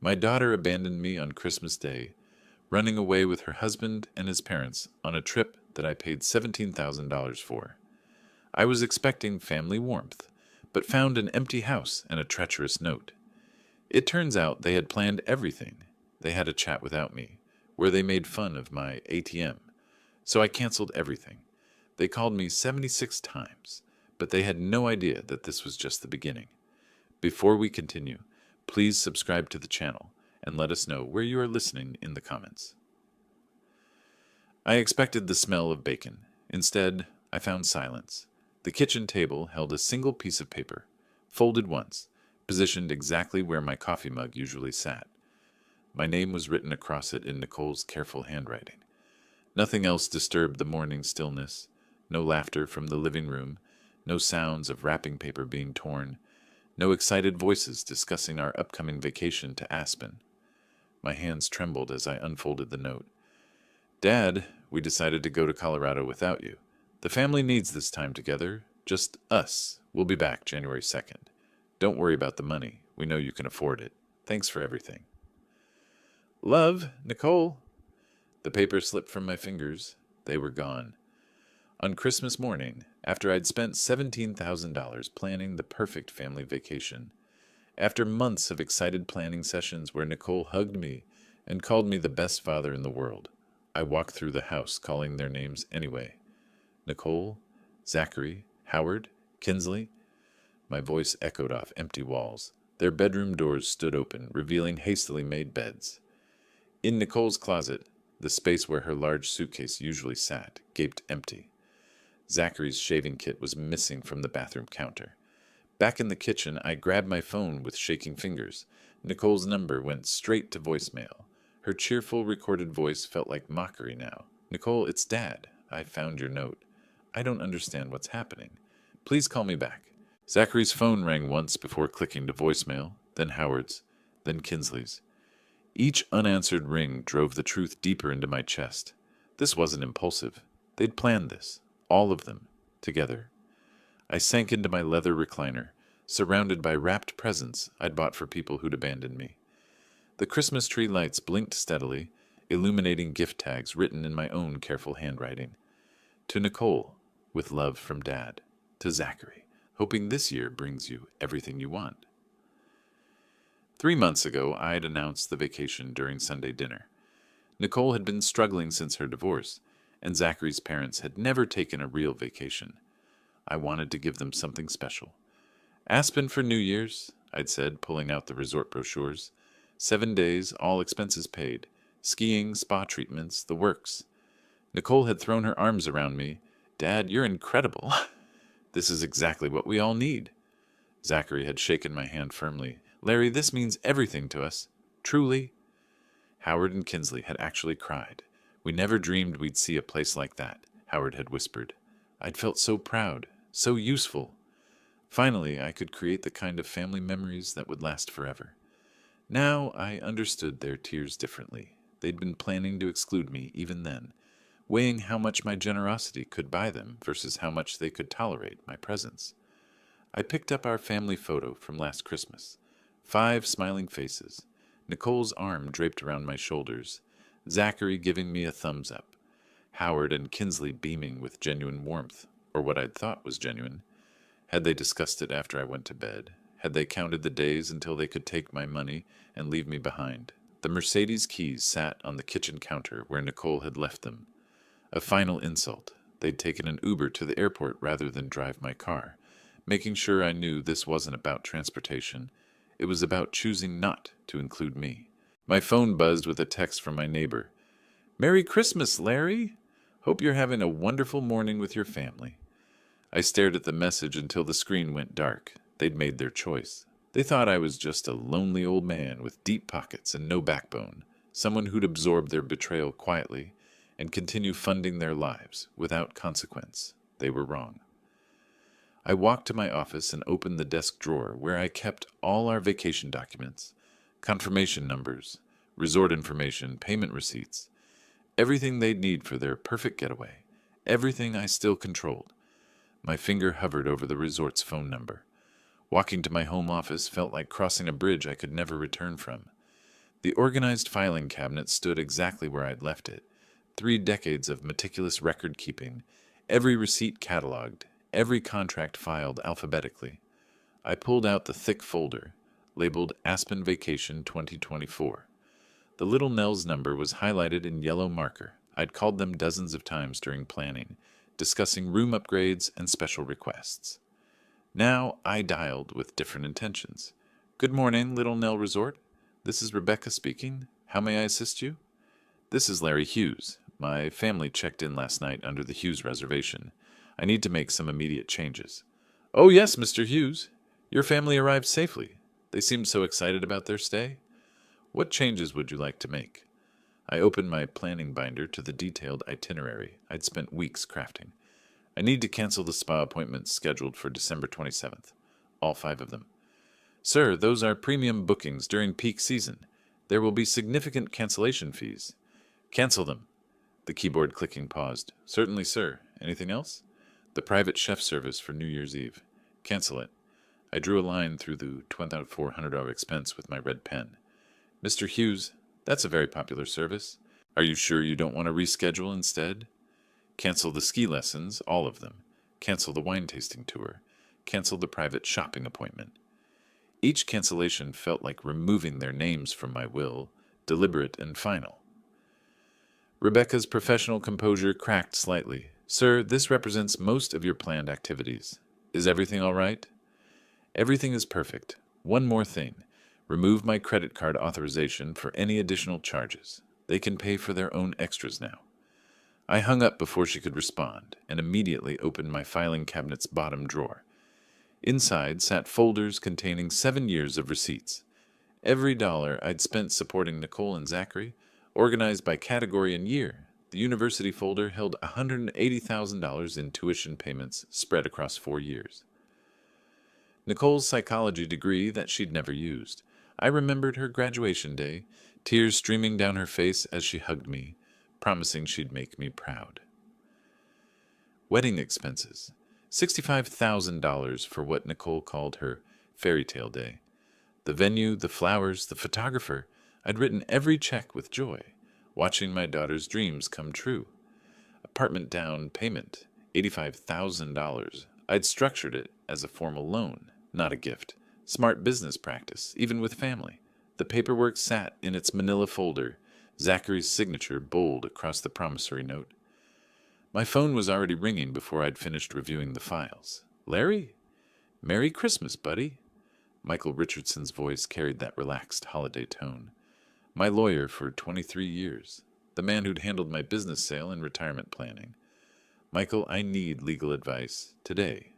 My daughter abandoned me on Christmas Day, running away with her husband and his parents on a trip that I paid $17,000 for. I was expecting family warmth, but found an empty house and a treacherous note. It turns out they had planned everything. They had a chat without me, where they made fun of my ATM. So I canceled everything. They called me 76 times, but they had no idea that this was just the beginning. Before we continue, please subscribe to the channel and let us know where you are listening in the comments. I expected the smell of bacon. Instead, I found silence. The kitchen table held a single piece of paper, folded once, positioned exactly where my coffee mug usually sat. My name was written across it in Nicole's careful handwriting. Nothing else disturbed the morning stillness. No laughter from the living room, no sounds of wrapping paper being torn, no excited voices discussing our upcoming vacation to Aspen. My hands trembled as I unfolded the note. Dad, we decided to go to Colorado without you. The family needs this time together. Just us. We'll be back January 2nd. Don't worry about the money. We know you can afford it. Thanks for everything. Love, Nicole. The paper slipped from my fingers. They were gone. On Christmas morning, after I'd spent $17,000 planning the perfect family vacation, after months of excited planning sessions where Nicole hugged me and called me the best father in the world, I walked through the house calling their names anyway. Nicole, Zachary, Howard, Kinsley. My voice echoed off empty walls. Their bedroom doors stood open, revealing hastily made beds. In Nicole's closet, the space where her large suitcase usually sat, gaped empty. Zachary's shaving kit was missing from the bathroom counter. Back in the kitchen, I grabbed my phone with shaking fingers. Nicole's number went straight to voicemail. Her cheerful, recorded voice felt like mockery now. Nicole, it's Dad. I found your note. I don't understand what's happening. Please call me back. Zachary's phone rang once before clicking to voicemail, then Howard's, then Kinsley's. Each unanswered ring drove the truth deeper into my chest. This wasn't impulsive. They'd planned this. All of them. Together. I sank into my leather recliner, surrounded by wrapped presents I'd bought for people who'd abandoned me. The Christmas tree lights blinked steadily, illuminating gift tags written in my own careful handwriting. To Nicole, with love from Dad. To Zachary, hoping this year brings you everything you want. 3 months ago, I'd announced the vacation during Sunday dinner. Nicole had been struggling since her divorce, and Zachary's parents had never taken a real vacation. I wanted to give them something special. Aspen for New Year's, I'd said, pulling out the resort brochures. 7 days, all expenses paid. Skiing, spa treatments, the works. Nicole had thrown her arms around me. Dad, you're incredible. This is exactly what we all need. Zachary had shaken my hand firmly. Larry, this means everything to us. Truly. Howard and Kinsley had actually cried. We never dreamed we'd see a place like that, Howard had whispered. I'd felt so proud, so useful. Finally, I could create the kind of family memories that would last forever. Now I understood their tears differently. They'd been planning to exclude me even then, weighing how much my generosity could buy them versus how much they could tolerate my presence. I picked up our family photo from last Christmas. 5 smiling faces. Nicole's arm draped around my shoulders. Zachary giving me a thumbs up. Howard and Kinsley beaming with genuine warmth, or what I'd thought was genuine. Had they discussed it after I went to bed? Had they counted the days until they could take my money and leave me behind? The Mercedes keys sat on the kitchen counter where Nicole had left them. A final insult. They'd taken an Uber to the airport rather than drive my car, making sure I knew this wasn't about transportation. It was about choosing not to include me. My phone buzzed with a text from my neighbor. Merry Christmas, Larry! Hope you're having a wonderful morning with your family. I stared at the message until the screen went dark. They'd made their choice. They thought I was just a lonely old man with deep pockets and no backbone, someone who'd absorb their betrayal quietly and continue funding their lives without consequence. They were wrong. I walked to my office and opened the desk drawer where I kept all our vacation documents, confirmation numbers, resort information, payment receipts, everything they'd need for their perfect getaway, everything I still controlled. My finger hovered over the resort's phone number. Walking to my home office felt like crossing a bridge I could never return from. The organized filing cabinet stood exactly where I'd left it. 3 decades of meticulous record keeping, every receipt cataloged, every contract filed alphabetically. I pulled out the thick folder, labeled Aspen Vacation 2024. The little Nell's number was highlighted in yellow marker. I'd called them dozens of times during planning, discussing room upgrades and special requests. Now I dialed with different intentions. Good morning, Little Nell Resort. This is Rebecca speaking. How may I assist you? This is Larry Hughes. My family checked in last night under the Hughes reservation. I need to make some immediate changes. Oh, yes, Mr. Hughes. Your family arrived safely. They seemed so excited about their stay. What changes would you like to make? I opened my planning binder to the detailed itinerary I'd spent weeks crafting. I need to cancel the spa appointments scheduled for December 27th. All 5 of them. Sir, those are premium bookings during peak season. There will be significant cancellation fees. Cancel them. The keyboard clicking paused. Certainly, sir. Anything else? The private chef service for New Year's Eve. Cancel it. I drew a line through the $2,400 expense with my red pen. Mr. Hughes, that's a very popular service. Are you sure you don't want to reschedule instead? Cancel the ski lessons, all of them. Cancel the wine tasting tour. Cancel the private shopping appointment. Each cancellation felt like removing their names from my will, deliberate and final. Rebecca's professional composure cracked slightly. Sir, this represents most of your planned activities. Is everything all right? Everything is perfect. One more thing. Remove my credit card authorization for any additional charges. They can pay for their own extras now. I hung up before she could respond, and immediately opened my filing cabinet's bottom drawer. Inside sat folders containing 7 years of receipts. Every dollar I'd spent supporting Nicole and Zachary, organized by category and year. The university folder held $180,000 in tuition payments spread across 4 years. Nicole's psychology degree that she'd never used. I remembered her graduation day, tears streaming down her face as she hugged me, promising she'd make me proud. Wedding expenses. $65,000 for what Nicole called her fairy tale day. The venue, the flowers, the photographer. I'd written every check with joy, watching my daughter's dreams come true. Apartment down payment, $85,000. I'd structured it as a formal loan, not a gift. Smart business practice, even with family. The paperwork sat in its manila folder, Zachary's signature bold across the promissory note. My phone was already ringing before I'd finished reviewing the files. Larry? Merry Christmas, buddy. Michael Richardson's voice carried that relaxed holiday tone. My lawyer for 23 years. The man who'd handled my business sale and retirement planning. Michael, I need legal advice. Today.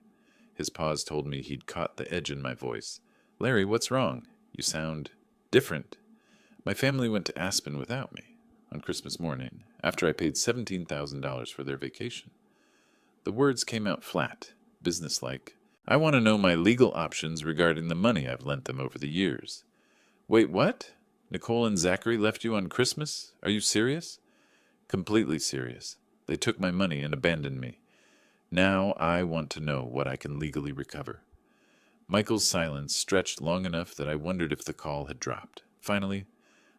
His pause told me he'd caught the edge in my voice. Larry, what's wrong? You sound different. My family went to Aspen without me on Christmas morning, after I paid $17,000 for their vacation. The words came out flat, businesslike. I want to know my legal options regarding the money I've lent them over the years. Wait, what? Nicole and Zachary left you on Christmas? Are you serious? Completely serious. They took my money and abandoned me. Now I want to know what I can legally recover. Michael's silence stretched long enough that I wondered if the call had dropped. Finally,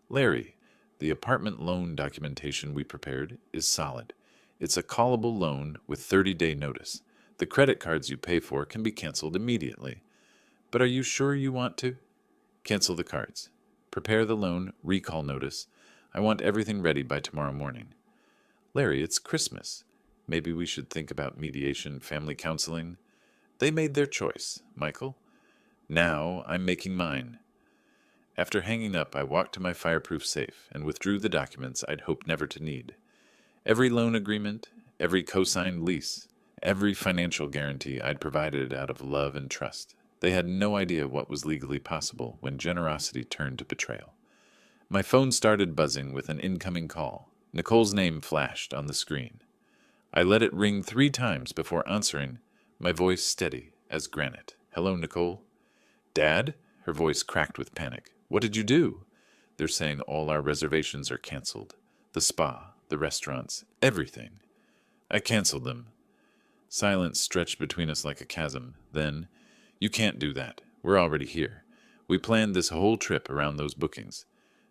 Larry, the apartment loan documentation we prepared is solid. It's a callable loan with 30-day notice. The credit cards you pay for can be canceled immediately. But are you sure you want to? Cancel the cards. Prepare the loan recall notice. I want everything ready by tomorrow morning. Larry, it's Christmas. Maybe we should think about mediation, family counseling. They made their choice, Michael. Now I'm making mine. After hanging up, I walked to my fireproof safe and withdrew the documents I'd hoped never to need. Every loan agreement, every co-signed lease, every financial guarantee I'd provided out of love and trust. They had no idea what was legally possible when generosity turned to betrayal. My phone started buzzing with an incoming call. Nicole's name flashed on the screen. I let it ring 3 times before answering, my voice steady as granite. Hello, Nicole. Dad? Her voice cracked with panic. What did you do? They're saying all our reservations are canceled. The spa, the restaurants, everything. I canceled them. Silence stretched between us like a chasm. Then, you can't do that. We're already here. We planned this whole trip around those bookings.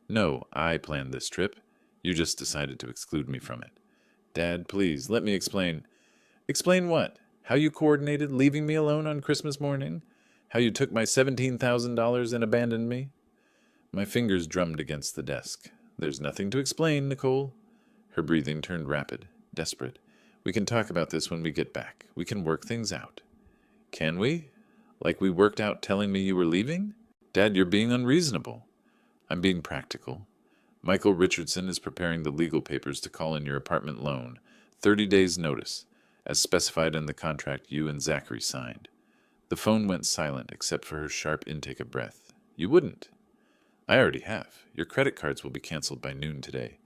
No, I planned this trip. You just decided to exclude me from it. Dad, please, let me explain. Explain what? How you coordinated leaving me alone on Christmas morning? How you took my $17,000 and abandoned me? My fingers drummed against the desk. There's nothing to explain, Nicole. Her breathing turned rapid, desperate. We can talk about this when we get back. We can work things out. Can we? Like we worked out telling me you were leaving? Dad, you're being unreasonable. I'm being practical. Michael Richardson is preparing the legal papers to call in your apartment loan. 30 days' notice, as specified in the contract you and Zachary signed. The phone went silent except for her sharp intake of breath. You wouldn't. I already have. Your credit cards will be canceled by noon today.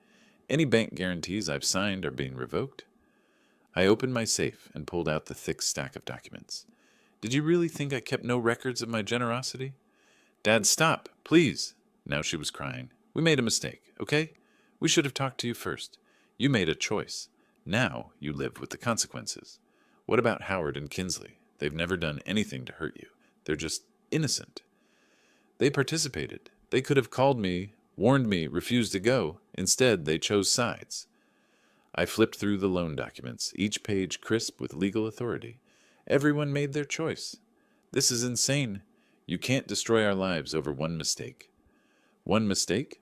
Any bank guarantees I've signed are being revoked. I opened my safe and pulled out the thick stack of documents. Did you really think I kept no records of my generosity? Dad, stop, please. Now she was crying. We made a mistake, okay? We should have talked to you first. You made a choice. Now you live with the consequences. What about Howard and Kinsley? They've never done anything to hurt you. They're just innocent. They participated. They could have called me, warned me, refused to go. Instead, they chose sides. I flipped through the loan documents, each page crisp with legal authority. Everyone made their choice. This is insane. You can't destroy our lives over one mistake. One mistake?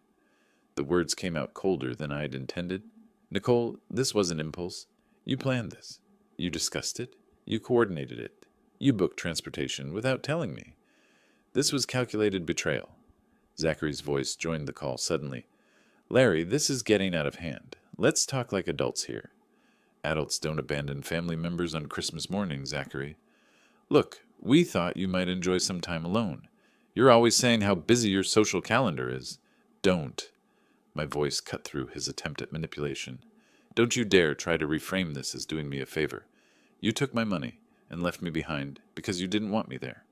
The words came out colder than I had intended. Nicole, this was an impulse. You planned this. You discussed it. You coordinated it. You booked transportation without telling me. This was calculated betrayal. Zachary's voice joined the call suddenly. Larry, this is getting out of hand. Let's talk like adults here. Adults don't abandon family members on Christmas morning, Zachary. Look, we thought you might enjoy some time alone. You're always saying how busy your social calendar is. Don't. My voice cut through his attempt at manipulation. Don't you dare try to reframe this as doing me a favor. You took my money and left me behind because you didn't want me there.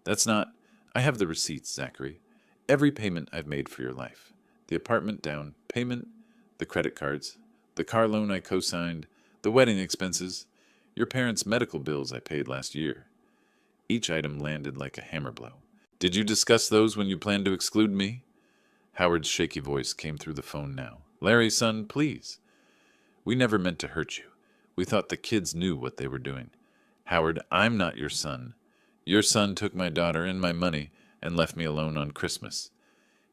That's not... I have the receipts, Zachary. Every payment I've made for your life. The apartment down payment, the credit cards, the car loan I co-signed, the wedding expenses, your parents' medical bills I paid last year. Each item landed like a hammer blow. Did you discuss those when you planned to exclude me? Howard's shaky voice came through the phone now. Larry, son, please. We never meant to hurt you. We thought the kids knew what they were doing. Howard, I'm not your son. Your son took my daughter and my money and left me alone on Christmas.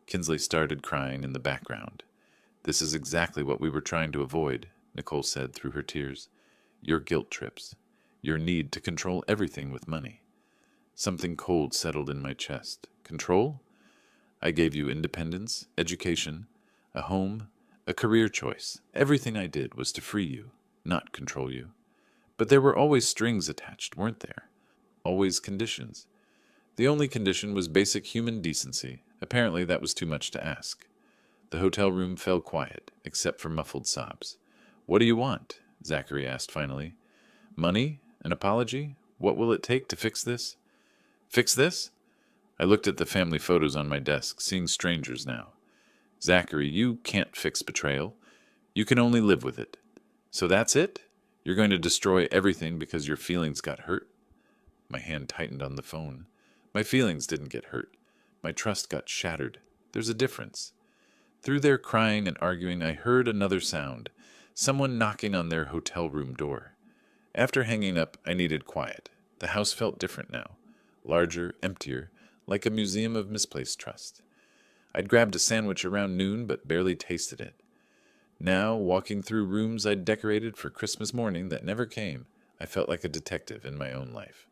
Kinsley started crying in the background. This is exactly what we were trying to avoid, Nicole said through her tears. Your guilt trips. Your need to control everything with money. Something cold settled in my chest. Control? I gave you independence, education, a home, a career choice. Everything I did was to free you, not control you. But there were always strings attached, weren't there? Always conditions. The only condition was basic human decency. Apparently that was too much to ask. The hotel room fell quiet, except for muffled sobs. What do you want? Zachary asked finally. Money? An apology? What will it take to fix this? Fix this? I looked at the family photos on my desk, seeing strangers now. Zachary, you can't fix betrayal. You can only live with it. So that's it? You're going to destroy everything because your feelings got hurt? My hand tightened on the phone. My feelings didn't get hurt. My trust got shattered. There's a difference. Through their crying and arguing, I heard another sound. Someone knocking on their hotel room door. After hanging up, I needed quiet. The house felt different now. Larger, emptier, like a museum of misplaced trust. I'd grabbed a sandwich around noon, but barely tasted it. Now, walking through rooms I'd decorated for Christmas morning that never came, I felt like a detective in my own life.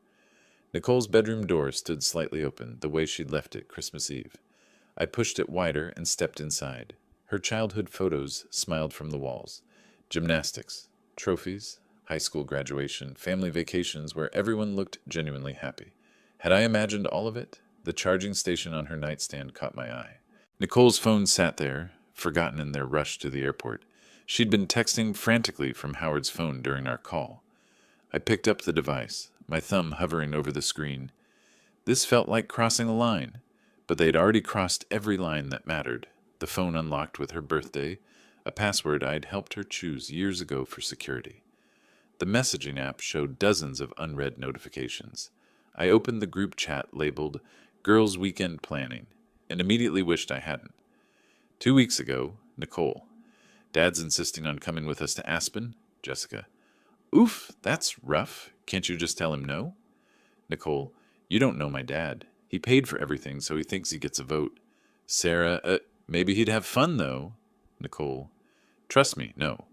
Nicole's bedroom door stood slightly open, the way she'd left it Christmas Eve. I pushed it wider and stepped inside. Her childhood photos smiled from the walls. Gymnastics, trophies, high school graduation, family vacations where everyone looked genuinely happy. Had I imagined all of it? The charging station on her nightstand caught my eye. Nicole's phone sat there, forgotten in their rush to the airport. She'd been texting frantically from Howard's phone during our call. I picked up the device, my thumb hovering over the screen. This felt like crossing a line, but they'd already crossed every line that mattered. The phone unlocked with her birthday, a password I'd helped her choose years ago for security. The messaging app showed dozens of unread notifications. I opened the group chat labeled Girls' Weekend Planning and immediately wished I hadn't. 2 weeks ago, Nicole. Dad's insisting on coming with us to Aspen. Jessica. Oof, that's rough. Can't you just tell him no? Nicole. You don't know my dad. He paid for everything, so he thinks he gets a vote. Sarah. Maybe he'd have fun, though. Nicole. Trust me, no.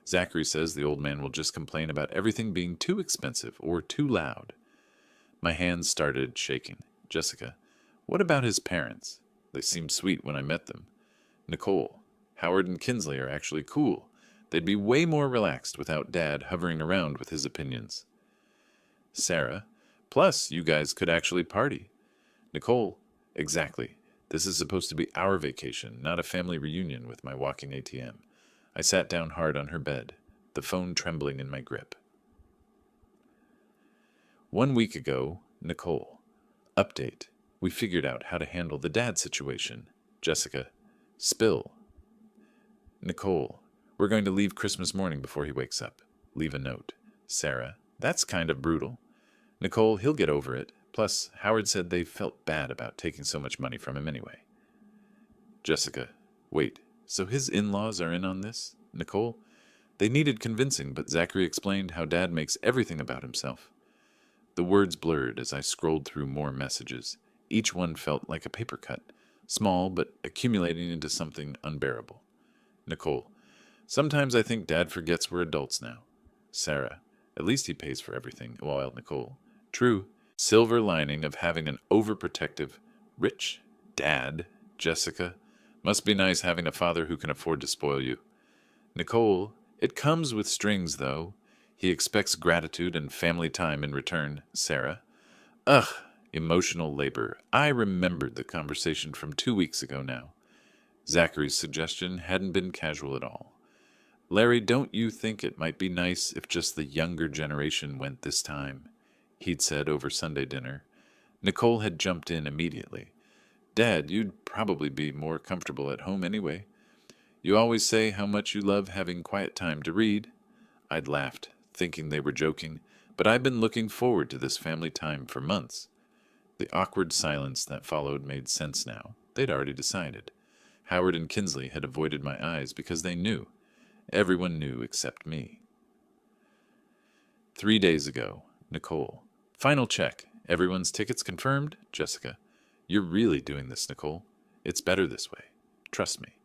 Zachary says the old man will just complain about everything being too expensive or too loud. My hands started shaking. Jessica. What about his parents? They seemed sweet when I met them. Nicole. Howard and Kinsley are actually cool. They'd be way more relaxed without Dad hovering around with his opinions. Sarah. Plus, you guys could actually party. Nicole. Exactly. This is supposed to be our vacation, not a family reunion with my walking ATM. I sat down hard on her bed, the phone trembling in my grip. 1 week ago, Nicole. Update. We figured out how to handle the dad situation. Jessica. Spill. Nicole. We're going to leave Christmas morning before he wakes up. Leave a note. Sarah. That's kind of brutal. Nicole, he'll get over it. Plus, Howard said they felt bad about taking so much money from him anyway. Jessica. Wait, so his in-laws are in on this? Nicole. They needed convincing, but Zachary explained how Dad makes everything about himself. The words blurred as I scrolled through more messages. Each one felt like a paper cut, small but accumulating into something unbearable. Nicole. Sometimes I think Dad forgets we're adults now. Sarah. At least he pays for everything. Well, Nicole. True. Silver lining of having an overprotective, rich dad. Jessica. Must be nice having a father who can afford to spoil you. Nicole. It comes with strings, though. He expects gratitude and family time in return. Sarah. Ugh. Emotional labor. I remembered the conversation from 2 weeks ago now. Zachary's suggestion hadn't been casual at all. Larry, don't you think it might be nice if just the younger generation went this time? He'd said over Sunday dinner. Nicole had jumped in immediately. Dad, you'd probably be more comfortable at home anyway. You always say how much you love having quiet time to read. I'd laughed, thinking they were joking, but I've been looking forward to this family time for months. The awkward silence that followed made sense now. They'd already decided. Howard and Kinsley had avoided my eyes because they knew. Everyone knew except me. 3 days ago, Nicole. Final check. Everyone's tickets confirmed? Jessica. You're really doing this, Nicole. It's better this way. Trust me.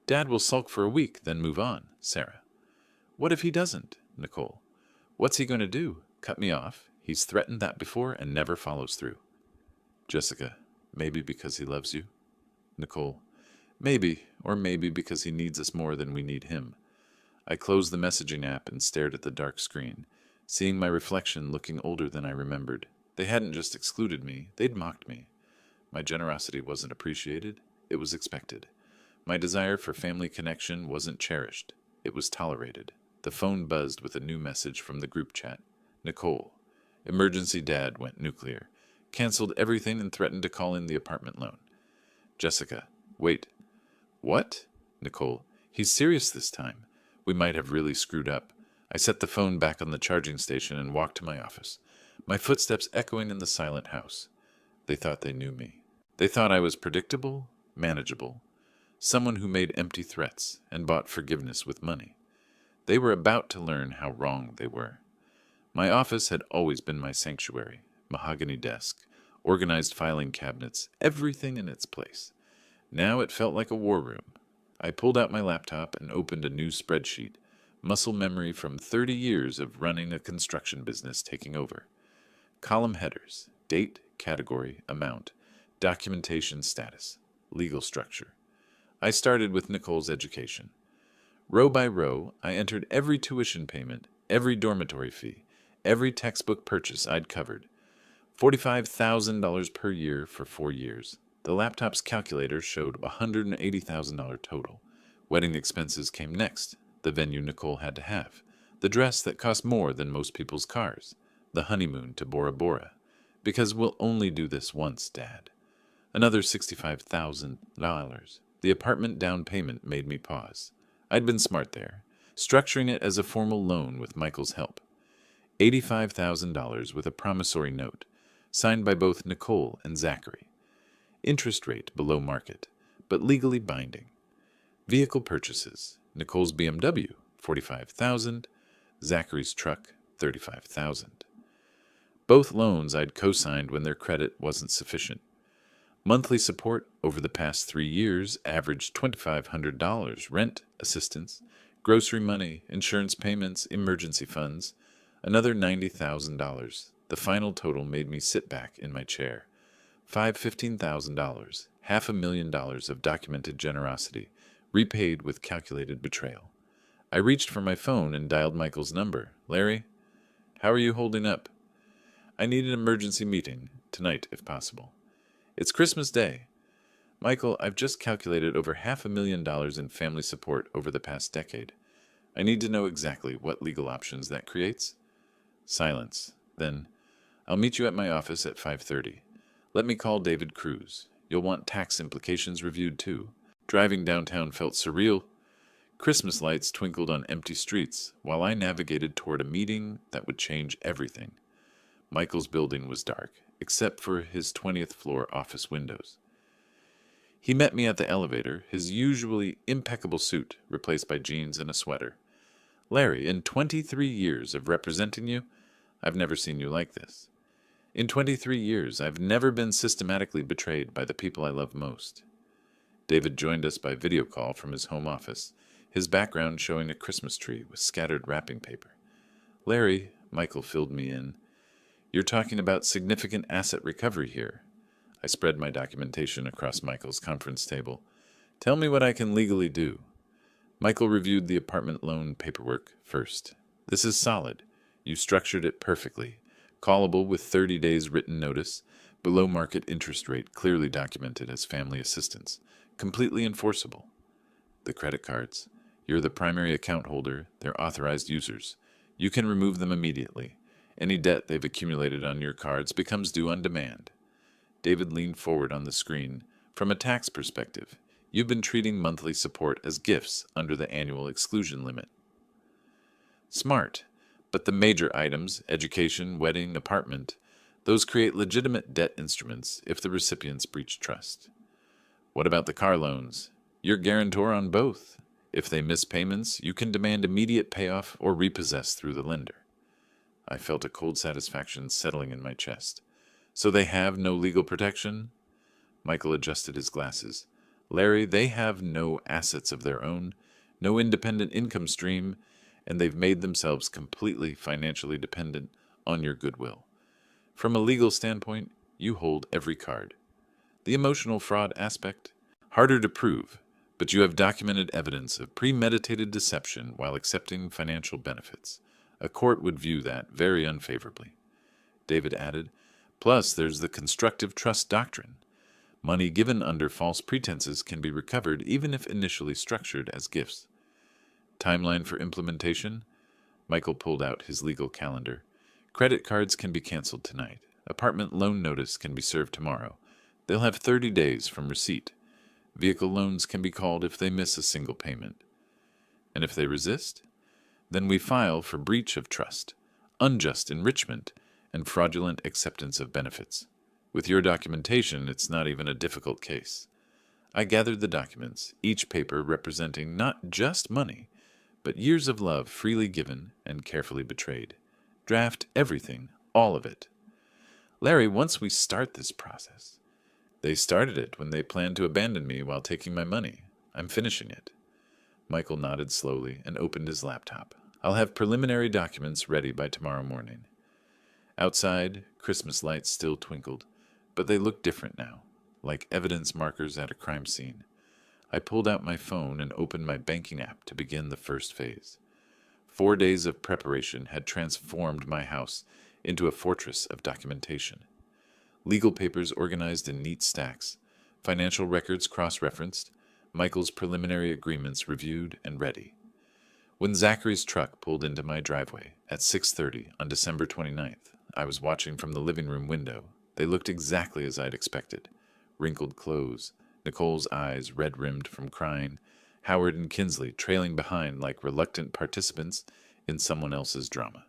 Dad will sulk for a week, then move on. Sarah. What if he doesn't? Nicole. What's he going to do? Cut me off? He's threatened that before and never follows through. Jessica. Maybe because he loves you. Nicole. Maybe, or maybe because he needs us more than we need him. I closed the messaging app and stared at the dark screen, seeing my reflection looking older than I remembered. They hadn't just excluded me, they'd mocked me. My generosity wasn't appreciated, it was expected. My desire for family connection wasn't cherished, it was tolerated. The phone buzzed with a new message from the group chat. Nicole. Emergency dad went nuclear. Canceled everything and threatened to call in the apartment loan. Jessica. Wait. What? Nicole. He's serious this time. We might have really screwed up. I set the phone back on the charging station and walked to my office, my footsteps echoing in the silent house. They thought they knew me. They thought I was predictable, manageable, someone who made empty threats and bought forgiveness with money. They were about to learn how wrong they were. My office had always been my sanctuary, mahogany desk, organized filing cabinets, everything in its place. Now it felt like a war room. I pulled out my laptop and opened a new spreadsheet, muscle memory from 30 years of running a construction business taking over. Column headers, date, category, amount, documentation status, legal structure. I started with Nicole's education. Row by row, I entered every tuition payment, every dormitory fee, every textbook purchase I'd covered. $45,000 per year for 4 years. The laptop's calculator showed a $180,000 total. Wedding expenses came next, the venue Nicole had to have, the dress that cost more than most people's cars, the honeymoon to Bora Bora. Because we'll only do this once, Dad. Another $65,000. The apartment down payment made me pause. I'd been smart there, structuring it as a formal loan with Michael's help. $85,000 with a promissory note, signed by both Nicole and Zachary. Interest rate below market, but legally binding. Vehicle purchases. Nicole's BMW, $45,000. Zachary's truck, $35,000. Both loans I'd co-signed when their credit wasn't sufficient. Monthly support over the past 3 years averaged $2,500. Rent, assistance, grocery money, insurance payments, emergency funds, another $90,000. The final total made me sit back in my chair. $15,000, $500,000 of documented generosity, repaid with calculated betrayal. I reached for my phone and dialed Michael's number. Larry, how are you holding up? I need an emergency meeting, tonight if possible. It's Christmas Day. Michael, I've just calculated over $500,000 in family support over the past decade. I need to know exactly what legal options that creates. Silence. Then, I'll meet you at my office at 5:30. Let me call David Cruz. You'll want tax implications reviewed too. Driving downtown felt surreal. Christmas lights twinkled on empty streets while I navigated toward a meeting that would change everything. Michael's building was dark, except for his 20th floor office windows. He met me at the elevator, his usually impeccable suit replaced by jeans and a sweater. Larry, in 23 years of representing you, I've never seen you like this. In 23 years, I've never been systematically betrayed by the people I love most. David joined us by video call from his home office, his background showing a Christmas tree with scattered wrapping paper. Larry, Michael filled me in. You're talking about significant asset recovery here. I spread my documentation across Michael's conference table. Tell me what I can legally do. Michael reviewed the apartment loan paperwork first. This is solid. You structured it perfectly. Callable with 30 days written notice, below market interest rate clearly documented as family assistance, completely enforceable. The credit cards. You're the primary account holder, they're authorized users. You can remove them immediately. Any debt they've accumulated on your cards becomes due on demand. David leaned forward on the screen. From a tax perspective, you've been treating monthly support as gifts under the annual exclusion limit. Smart. But the major items, education, wedding, apartment, those create legitimate debt instruments if the recipients breach trust. What about the car loans? You're guarantor on both. If they miss payments, you can demand immediate payoff or repossess through the lender. I felt a cold satisfaction settling in my chest. So they have no legal protection? Michael adjusted his glasses. Larry, they have no assets of their own, no independent income stream, and they've made themselves completely financially dependent on your goodwill. From a legal standpoint, you hold every card. The emotional fraud aspect? Harder to prove, but you have documented evidence of premeditated deception while accepting financial benefits. A court would view that very unfavorably. David added, plus there's the constructive trust doctrine. Money given under false pretenses can be recovered even if initially structured as gifts. Timeline for implementation? Michael pulled out his legal calendar. Credit cards can be canceled tonight. Apartment loan notice can be served tomorrow. They'll have 30 days from receipt. Vehicle loans can be called if they miss a single payment. And if they resist? Then we file for breach of trust, unjust enrichment, and fraudulent acceptance of benefits. With your documentation, it's not even a difficult case. I gathered the documents, each paper representing not just money, but years of love freely given and carefully betrayed. Draft everything, all of it. Larry, once we start this process, they started it when they planned to abandon me while taking my money. I'm finishing it. Michael nodded slowly and opened his laptop. I'll have preliminary documents ready by tomorrow morning. Outside, Christmas lights still twinkled, but they looked different now, like evidence markers at a crime scene. I pulled out my phone and opened my banking app to begin the first phase. 4 days of preparation had transformed my house into a fortress of documentation. Legal papers organized in neat stacks, financial records cross-referenced, Michael's preliminary agreements reviewed and ready. When Zachary's truck pulled into my driveway at 6:30 on December 29th, I was watching from the living room window. They looked exactly as I'd expected. Wrinkled clothes, Nicole's eyes red-rimmed from crying, Howard and Kinsley trailing behind like reluctant participants in someone else's drama.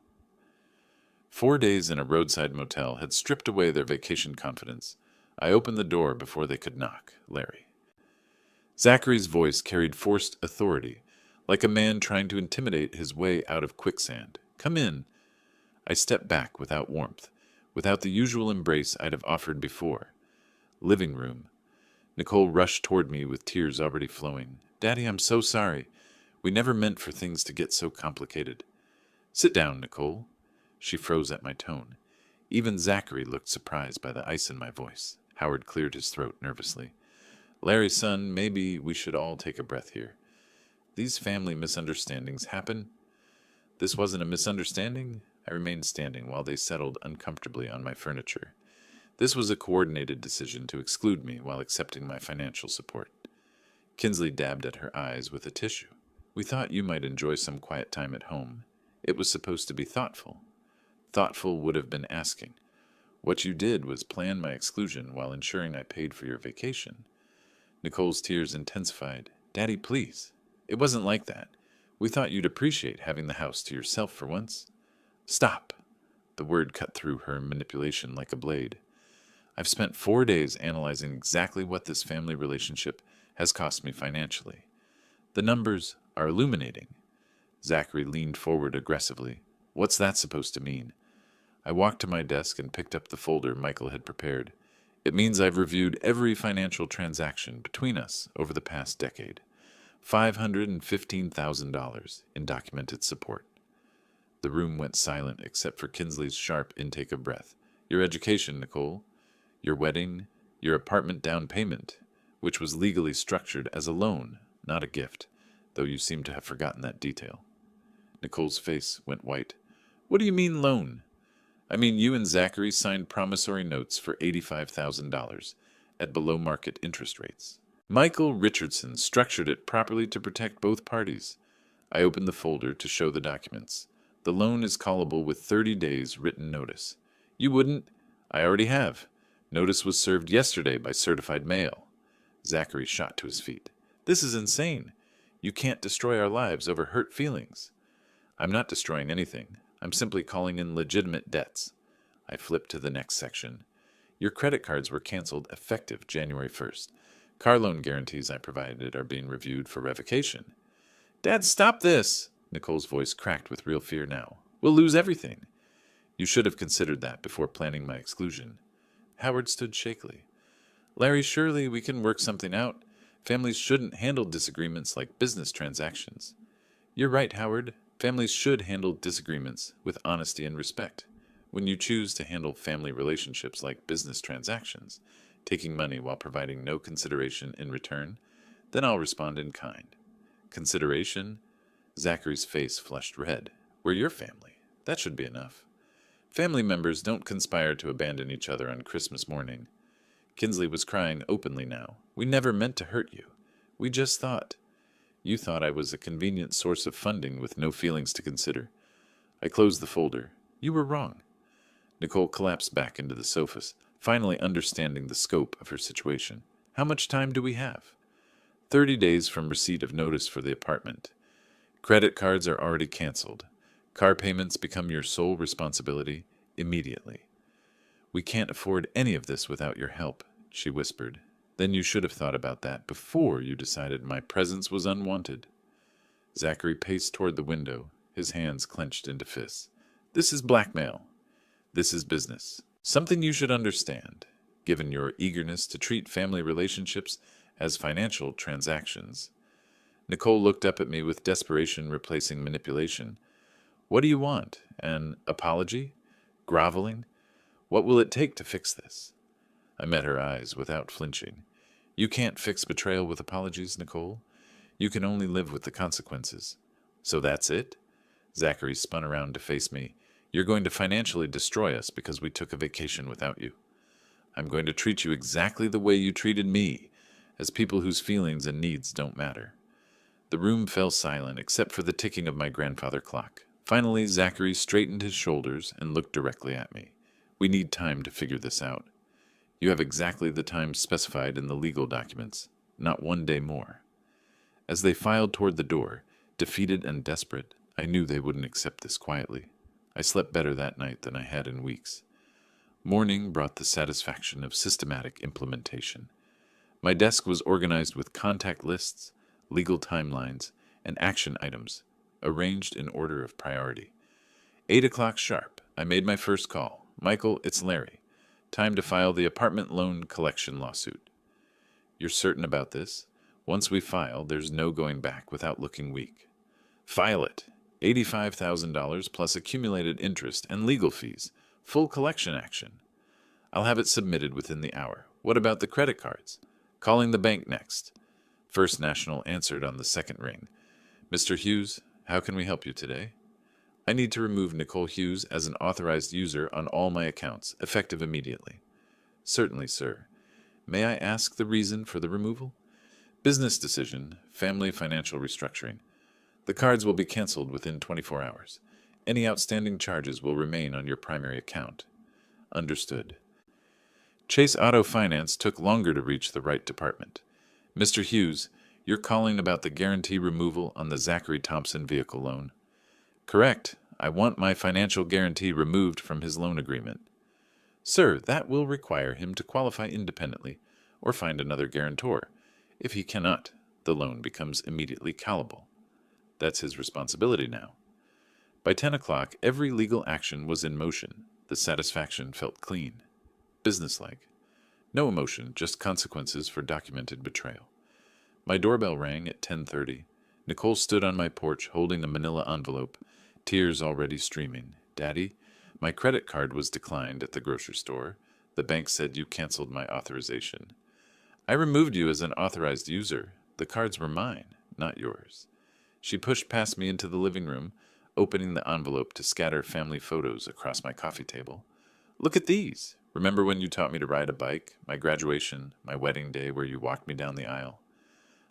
4 days in a roadside motel had stripped away their vacation confidence. I opened the door before they could knock. Larry. Zachary's voice carried forced authority, like a man trying to intimidate his way out of quicksand. "Come in." I stepped back without warmth, without the usual embrace I'd have offered before. Living room. Nicole rushed toward me with tears already flowing. "Daddy, I'm so sorry. We never meant for things to get so complicated." "Sit down, Nicole." She froze at my tone. Even Zachary looked surprised by the ice in my voice. Howard cleared his throat nervously. "Larry, son, maybe we should all take a breath here. These family misunderstandings happen." "This wasn't a misunderstanding." I remained standing while they settled uncomfortably on my furniture. "This was a coordinated decision to exclude me while accepting my financial support." Kinsley dabbed at her eyes with a tissue. "We thought you might enjoy some quiet time at home. It was supposed to be thoughtful." Thoughtful would have been asking. "What you did was plan my exclusion while ensuring I paid for your vacation." Nicole's tears intensified. "Daddy, please. It wasn't like that. We thought you'd appreciate having the house to yourself for once." "Stop." The word cut through her manipulation like a blade. "I've spent 4 days analyzing exactly what this family relationship has cost me financially. The numbers are illuminating." Zachary leaned forward aggressively. "What's that supposed to mean?" I walked to my desk and picked up the folder Michael had prepared. "It means I've reviewed every financial transaction between us over the past decade. $515,000 in documented support." The room went silent except for Kinsley's sharp intake of breath. "Your education, Nicole. Your wedding. Your apartment down payment, which was legally structured as a loan, not a gift, though you seem to have forgotten that detail." Nicole's face went white. "What do you mean loan?" "I mean you and Zachary signed promissory notes for $85,000 at below-market interest rates. Michael Richardson structured it properly to protect both parties." I opened the folder to show the documents. "The loan is callable with 30 days written notice." "You wouldn't—" "I already have. Notice was served yesterday by certified mail." Zachary shot to his feet. "This is insane. You can't destroy our lives over hurt feelings." "I'm not destroying anything. I'm simply calling in legitimate debts." I flipped to the next section. "Your credit cards were canceled effective January 1st. Car loan guarantees I provided are being reviewed for revocation." "Dad, stop this!" Nicole's voice cracked with real fear now. "We'll lose everything." "You should have considered that before planning my exclusion." Howard stood shakily. "Larry, surely we can work something out. Families shouldn't handle disagreements like business transactions." "You're right, Howard. Families should handle disagreements with honesty and respect. When you choose to handle family relationships like business transactions, taking money while providing no consideration in return, then I'll respond in kind." "Consideration?" Zachary's face flushed red. "We're your family. That should be enough." "Family members don't conspire to abandon each other on Christmas morning." Kinsley was crying openly now. "We never meant to hurt you. We just thought—" "You thought I was a convenient source of funding with no feelings to consider." I closed the folder. "You were wrong." Nicole collapsed back into the sofas, finally understanding the scope of her situation. "How much time do we have?" 30 days from receipt of notice for the apartment. Credit cards are already canceled. Car payments become your sole responsibility immediately. "We can't afford any of this without your help," she whispered. "Then you should have thought about that before you decided my presence was unwanted." Zachary paced toward the window, his hands clenched into fists. "This is blackmail. This is business. Something you should understand, given your eagerness to treat family relationships as financial transactions." Nicole looked up at me with desperation replacing manipulation. "What do you want? An apology? Groveling? What will it take to fix this?" I met her eyes without flinching. "You can't fix betrayal with apologies, Nicole. You can only live with the consequences." "So that's it?" Zachary spun around to face me. "You're going to financially destroy us because we took a vacation without you." "I'm going to treat you exactly the way you treated me, as people whose feelings and needs don't matter." The room fell silent except for the ticking of my grandfather clock. Finally, Zachary straightened his shoulders and looked directly at me. "We need time to figure this out. You have exactly the time specified in the legal documents, not 1 day more." As they filed toward the door, defeated and desperate, I knew they wouldn't accept this quietly. I slept better that night than I had in weeks. Morning brought the satisfaction of systematic implementation. My desk was organized with contact lists, legal timelines, and action items, arranged in order of priority. 8 o'clock sharp, I made my first call. Michael, it's Larry. Time to file the apartment loan collection lawsuit. You're certain about this? Once we file, there's no going back without looking weak. File it. $85,000 plus accumulated interest and legal fees. Full collection action. I'll have it submitted within the hour. What about the credit cards? Calling the bank next. First National answered on the second ring. Mr. Hughes, how can we help you today? I need to remove Nicole Hughes as an authorized user on all my accounts, effective immediately. Certainly, sir. May I ask the reason for the removal? Business decision, family financial restructuring. The cards will be canceled within 24 hours. Any outstanding charges will remain on your primary account. Understood. Chase Auto Finance took longer to reach the right department. Mr. Hughes, you're calling about the guarantee removal on the Zachary Thompson vehicle loan. Correct. I want my financial guarantee removed from his loan agreement. Sir, that will require him to qualify independently or find another guarantor. If he cannot, the loan becomes immediately callable. That's his responsibility now. By 10 o'clock, every legal action was in motion. The satisfaction felt clean, businesslike. No emotion, just consequences for documented betrayal. My doorbell rang at 10:30. Nicole stood on my porch holding a manila envelope, tears already streaming. Daddy, my credit card was declined at the grocery store. The bank said you canceled my authorization. I removed you as an authorized user. The cards were mine, not yours. She pushed past me into the living room, opening the envelope to scatter family photos across my coffee table. Look at these. Remember when you taught me to ride a bike, my graduation, my wedding day where you walked me down the aisle?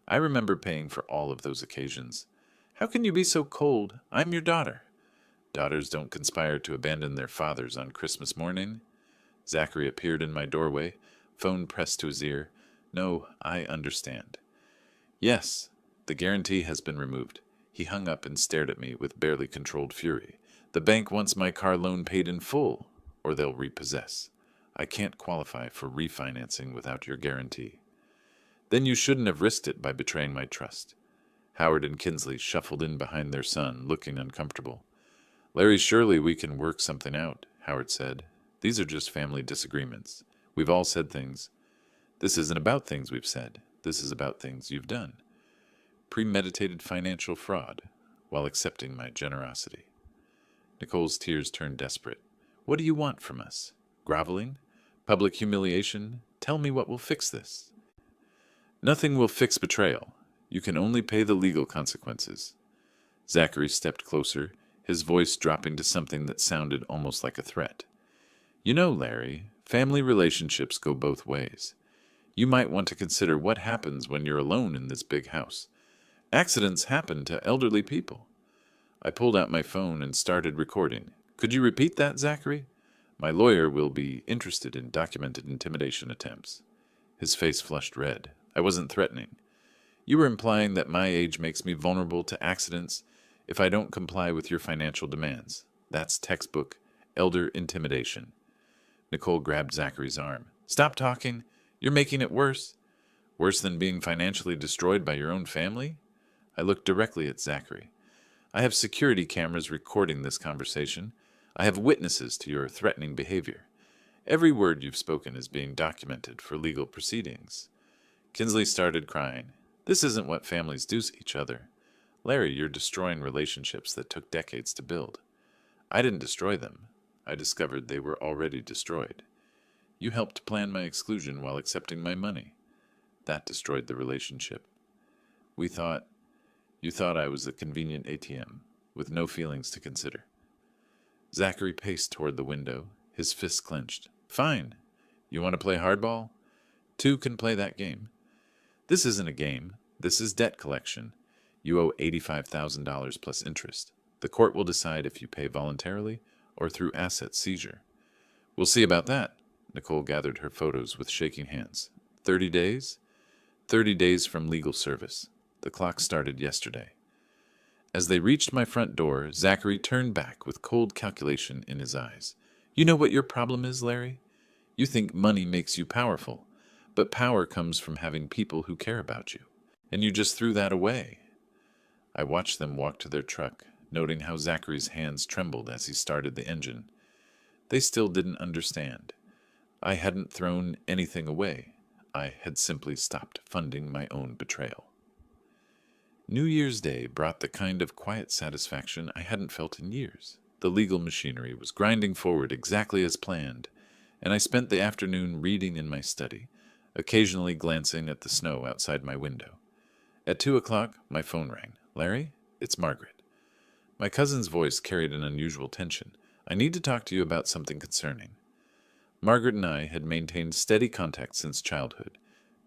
I remember paying for all of those occasions. How can you be so cold? I'm your daughter. Daughters don't conspire to abandon their fathers on Christmas morning. Zachary appeared in my doorway, phone pressed to his ear. No, I understand. Yes, the guarantee has been removed. He hung up and stared at me with barely controlled fury. The bank wants my car loan paid in full, or they'll repossess. I can't qualify for refinancing without your guarantee. Then you shouldn't have risked it by betraying my trust. Howard and Kinsley shuffled in behind their son, looking uncomfortable. Larry, surely we can work something out, Howard said. These are just family disagreements. We've all said things. This isn't about things we've said. This is about things you've done. Premeditated financial fraud, while accepting my generosity. Nicole's tears turned desperate. What do you want from us? Groveling? Public humiliation? Tell me what will fix this. Nothing will fix betrayal. You can only pay the legal consequences. Zachary stepped closer, his voice dropping to something that sounded almost like a threat. You know, Larry, family relationships go both ways. You might want to consider what happens when you're alone in this big house. Accidents happen to elderly people. I pulled out my phone and started recording. Could you repeat that, Zachary? My lawyer will be interested in documented intimidation attempts. His face flushed red. I wasn't threatening. You were implying that my age makes me vulnerable to accidents if I don't comply with your financial demands. That's textbook elder intimidation. Nicole grabbed Zachary's arm. Stop talking. You're making it worse. Worse than being financially destroyed by your own family? I looked directly at Zachary. I have security cameras recording this conversation. I have witnesses to your threatening behavior. Every word you've spoken is being documented for legal proceedings. Kinsley started crying. This isn't what families do to each other. Larry, you're destroying relationships that took decades to build. I didn't destroy them. I discovered they were already destroyed. You helped plan my exclusion while accepting my money. That destroyed the relationship. You thought I was a convenient ATM, with no feelings to consider. Zachary paced toward the window, his fists clenched. Fine. You want to play hardball? Two can play that game. This isn't a game. This is debt collection. You owe $85,000 plus interest. The court will decide if you pay voluntarily or through asset seizure. We'll see about that. Nicole gathered her photos with shaking hands. 30 days? 30 days from legal service. The clock started yesterday. As they reached my front door, Zachary turned back with cold calculation in his eyes. You know what your problem is, Larry? You think money makes you powerful. But power comes from having people who care about you. And you just threw that away. I watched them walk to their truck, noting how Zachary's hands trembled as he started the engine. They still didn't understand. I hadn't thrown anything away. I had simply stopped funding my own betrayal. New Year's Day brought the kind of quiet satisfaction I hadn't felt in years. The legal machinery was grinding forward exactly as planned, and I spent the afternoon reading in my study, occasionally glancing at the snow outside my window. At 2 o'clock, my phone rang. "Larry, it's Margaret." My cousin's voice carried an unusual tension. "I need to talk to you about something concerning." Margaret and I had maintained steady contact since childhood,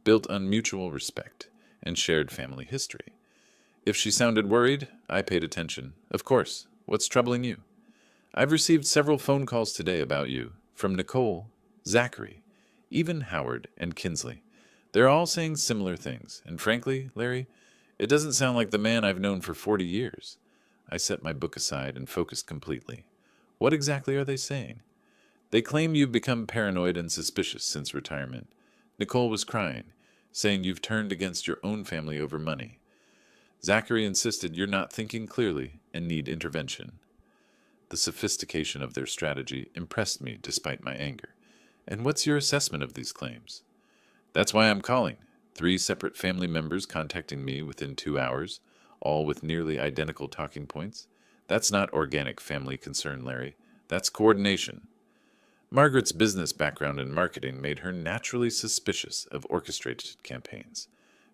built on mutual respect, and shared family history. If she sounded worried, I paid attention. "Of course. What's troubling you?" "I've received several phone calls today about you, from Nicole, Zachary, even Howard and Kinsley. They're all saying similar things, and frankly, Larry, it doesn't sound like the man I've known for 40 years. I set my book aside and focused completely. "What exactly are they saying?" "They claim you've become paranoid and suspicious since retirement. Nicole was crying, saying you've turned against your own family over money. Zachary insisted you're not thinking clearly and need intervention." The sophistication of their strategy impressed me despite my anger. "And what's your assessment of these claims?" "That's why I'm calling. 3 separate family members contacting me within 2 hours, all with nearly identical talking points. That's not organic family concern, Larry. That's coordination." Margaret's business background in marketing made her naturally suspicious of orchestrated campaigns.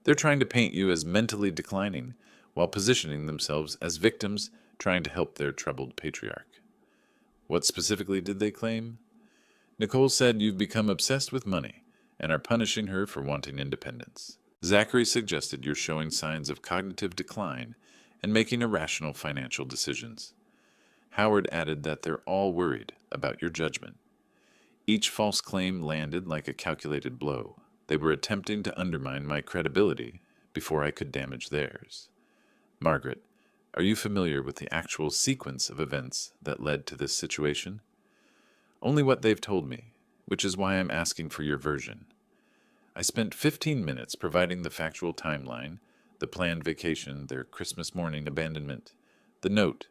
They're trying to paint you as mentally declining, while positioning themselves as victims trying to help their troubled patriarch. "What specifically did they claim?" "Nicole said you've become obsessed with money and are punishing her for wanting independence. Zachary suggested you're showing signs of cognitive decline and making irrational financial decisions. Howard added that they're all worried about your judgment." Each false claim landed like a calculated blow. They were attempting to undermine my credibility before I could damage theirs. "Margaret, are you familiar with the actual sequence of events that led to this situation?" "Only what they've told me, which is why I'm asking for your version." I spent 15 minutes providing the factual timeline, the planned vacation, their Christmas morning abandonment, the note,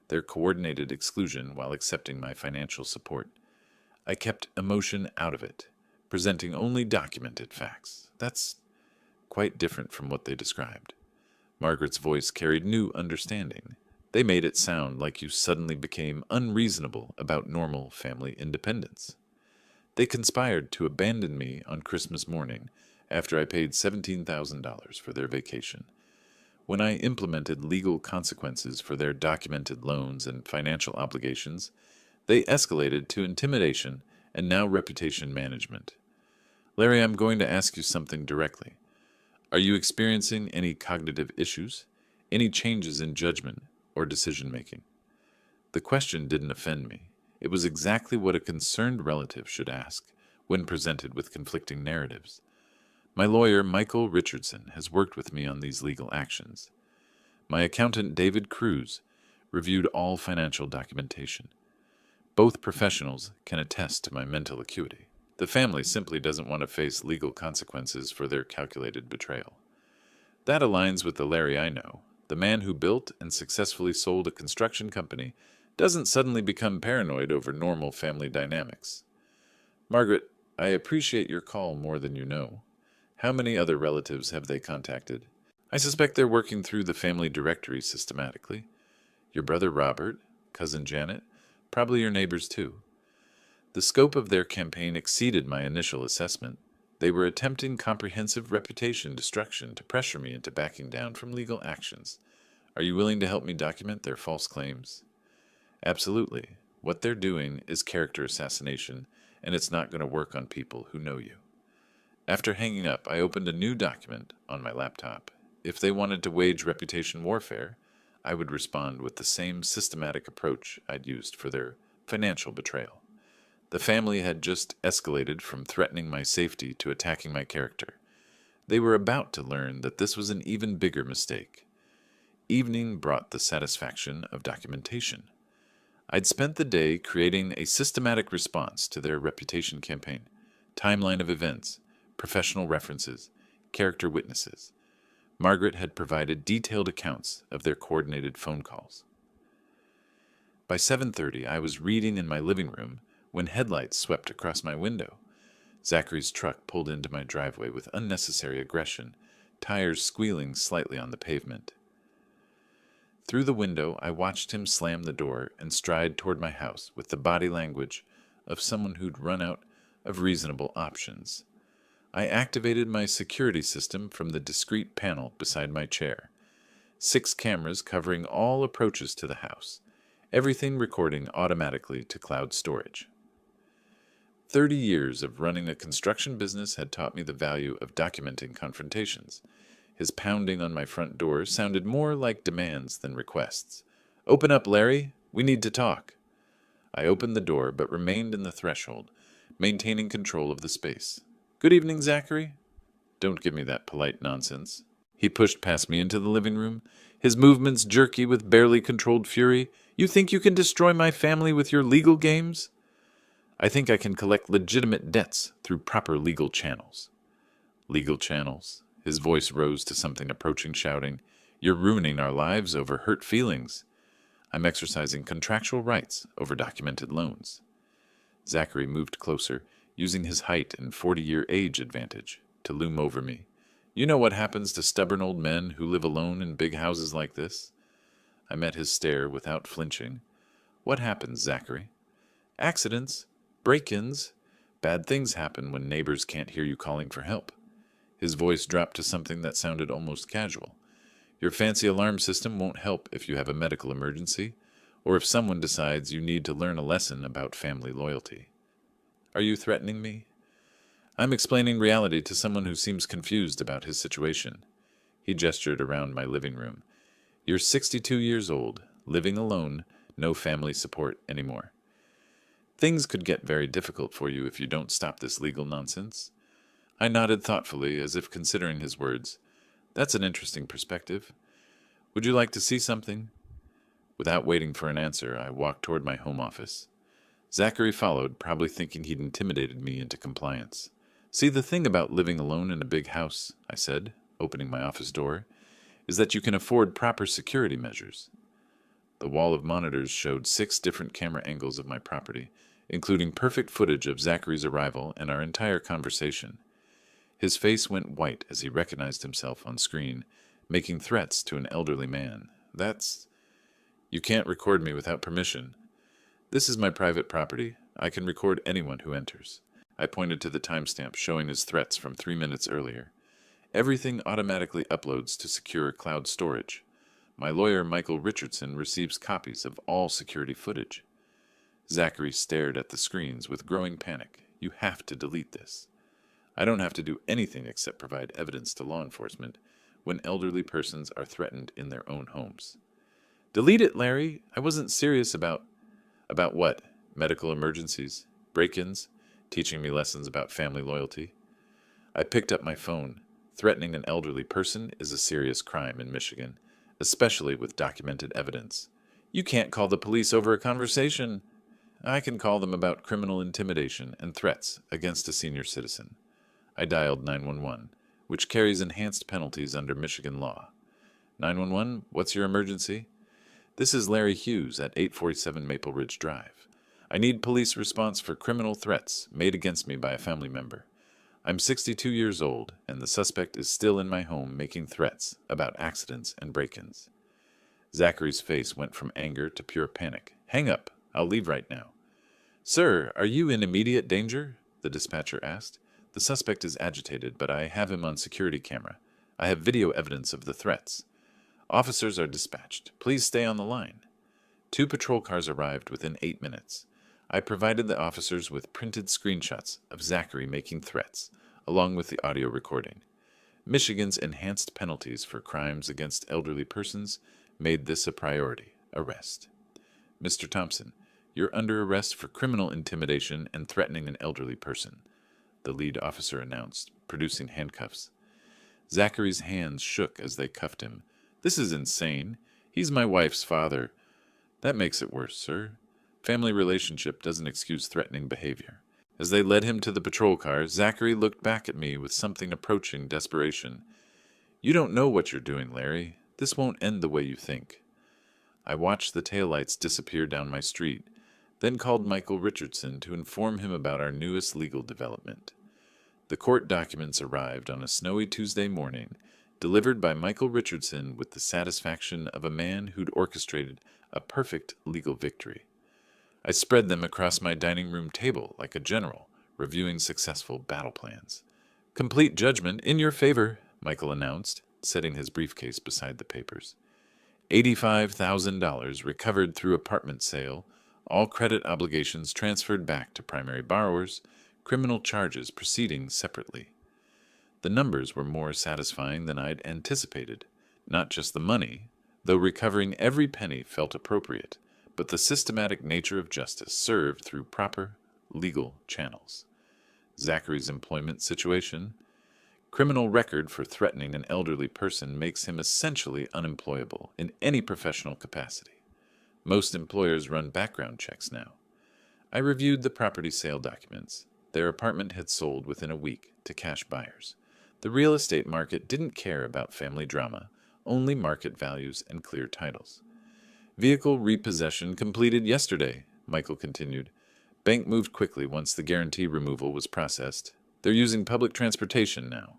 their coordinated exclusion while accepting my financial support. I kept emotion out of it, presenting only documented facts. That's quite different from what they described. Margaret's voice carried new understanding. "They made it sound like you suddenly became unreasonable about normal family independence. They conspired to abandon me on Christmas morning after I paid $17,000 for their vacation. When I implemented legal consequences for their documented loans and financial obligations, they escalated to intimidation and now reputation management. Larry, I'm going to ask you something directly. Are you experiencing any cognitive issues, any changes in judgment or decision-making?" The question didn't offend me. It was exactly what a concerned relative should ask when presented with conflicting narratives. My lawyer, Michael Richardson, has worked with me on these legal actions. My accountant, David Cruz, reviewed all financial documentation. Both professionals can attest to my mental acuity. The family simply doesn't want to face legal consequences for their calculated betrayal. That aligns with the Larry I know. The man who built and successfully sold a construction company doesn't suddenly become paranoid over normal family dynamics. Margaret, I appreciate your call more than you know. How many other relatives have they contacted? I suspect they're working through the family directory systematically. Your brother Robert, cousin Janet, probably your neighbors too. The scope of their campaign exceeded my initial assessment. They were attempting comprehensive reputation destruction to pressure me into backing down from legal actions. Are you willing to help me document their false claims? Absolutely. What they're doing is character assassination, and it's not going to work on people who know you. After hanging up, I opened a new document on my laptop. If they wanted to wage reputation warfare, I would respond with the same systematic approach I'd used for their financial betrayal. The family had just escalated from threatening my safety to attacking my character. They were about to learn that this was an even bigger mistake. Evening brought the satisfaction of documentation. I'd spent the day creating a systematic response to their reputation campaign, timeline of events, professional references, character witnesses. Margaret had provided detailed accounts of their coordinated phone calls. By 7:30, I was reading in my living room when headlights swept across my window. Zachary's truck pulled into my driveway with unnecessary aggression, tires squealing slightly on the pavement. Through the window, I watched him slam the door and stride toward my house with the body language of someone who'd run out of reasonable options. I activated my security system from the discreet panel beside my chair. 6 cameras covering all approaches to the house, everything recording automatically to cloud storage. 30 years of running a construction business had taught me the value of documenting confrontations. His pounding on my front door sounded more like demands than requests. "Open up, Larry. We need to talk." I opened the door but remained in the threshold, maintaining control of the space. "Good evening, Zachary." "Don't give me that polite nonsense." He pushed past me into the living room, his movements jerky with barely controlled fury. "You think you can destroy my family with your legal games?" "I think I can collect legitimate debts through proper legal channels." "Legal channels?" His voice rose to something approaching shouting. "You're ruining our lives over hurt feelings." "I'm exercising contractual rights over documented loans." Zachary moved closer, using his height and 40-year age advantage to loom over me. "You know what happens to stubborn old men who live alone in big houses like this?" I met his stare without flinching. "What happens, Zachary?" "Accidents, break-ins. Bad things happen when neighbors can't hear you calling for help." His voice dropped to something that sounded almost casual. "Your fancy alarm system won't help if you have a medical emergency, or if someone decides you need to learn a lesson about family loyalty." "Are you threatening me?" "I'm explaining reality to someone who seems confused about his situation." He gestured around my living room. "You're 62 years old, living alone, no family support anymore. Things could get very difficult for you if you don't stop this legal nonsense." I nodded thoughtfully, as if considering his words. "That's an interesting perspective. Would you like to see something?" Without waiting for an answer, I walked toward my home office. Zachary followed, probably thinking he'd intimidated me into compliance. "See, the thing about living alone in a big house," I said, opening my office door, "is that you can afford proper security measures." The wall of monitors showed 6 different camera angles of my property, including perfect footage of Zachary's arrival and our entire conversation. His face went white as he recognized himself on screen, making threats to an elderly man. "You can't record me without permission." "This is my private property. I can record anyone who enters." I pointed to the timestamp showing his threats from 3 minutes earlier. "Everything automatically uploads to secure cloud storage. My lawyer, Michael Richardson, receives copies of all security footage." Zachary stared at the screens with growing panic. "You have to delete this." "I don't have to do anything except provide evidence to law enforcement when elderly persons are threatened in their own homes." "Delete it, Larry. I wasn't serious about—" "About what? Medical emergencies? Break-ins? Teaching me lessons about family loyalty?" I picked up my phone. Threatening an elderly person is a serious crime in Michigan, especially with documented evidence. "You can't call the police over a conversation." "I can call them about criminal intimidation and threats against a senior citizen." I dialed 911, which carries enhanced penalties under Michigan law. 911, what's your emergency?" "This is Larry Hughes at 847 Maple Ridge Drive. I need police response for criminal threats made against me by a family member. I'm 62 years old, and the suspect is still in my home making threats about accidents and break-ins." Zachary's face went from anger to pure panic. "Hang up. I'll leave right now." "Sir, are you in immediate danger?" the dispatcher asked. "The suspect is agitated, but I have him on security camera. I have video evidence of the threats." "Officers are dispatched. Please stay on the line." 2 patrol cars arrived within 8 minutes. I provided the officers with printed screenshots of Zachary making threats, along with the audio recording. Michigan's enhanced penalties for crimes against elderly persons made this a priority. Arrest. "Mr. Thompson, you're under arrest for criminal intimidation and threatening an elderly person," the lead officer announced, producing handcuffs. Zachary's hands shook as they cuffed him. "This is insane. He's my wife's father." "That makes it worse, sir. Family relationship doesn't excuse threatening behavior." As they led him to the patrol car, Zachary looked back at me with something approaching desperation. You don't know what you're doing, Larry. This won't end the way you think. I watched the taillights disappear down my street, then called Michael Richardson to inform him about our newest legal development. The court documents arrived on a snowy Tuesday morning, delivered by Michael Richardson with the satisfaction of a man who'd orchestrated a perfect legal victory. I spread them across my dining room table like a general, reviewing successful battle plans. Complete judgment in your favor, Michael announced, setting his briefcase beside the papers. $85,000 recovered through apartment sale, all credit obligations transferred back to primary borrowers, criminal charges proceeding separately. The numbers were more satisfying than I'd anticipated. Not just the money, though recovering every penny felt appropriate, but the systematic nature of justice served through proper legal channels. Zachary's employment situation. Criminal record for threatening an elderly person makes him essentially unemployable in any professional capacity. Most employers run background checks now. I reviewed the property sale documents. Their apartment had sold within a week to cash buyers. The real estate market didn't care about family drama, only market values and clear titles. Vehicle repossession completed yesterday, Michael continued. Bank moved quickly once the guarantee removal was processed. They're using public transportation now.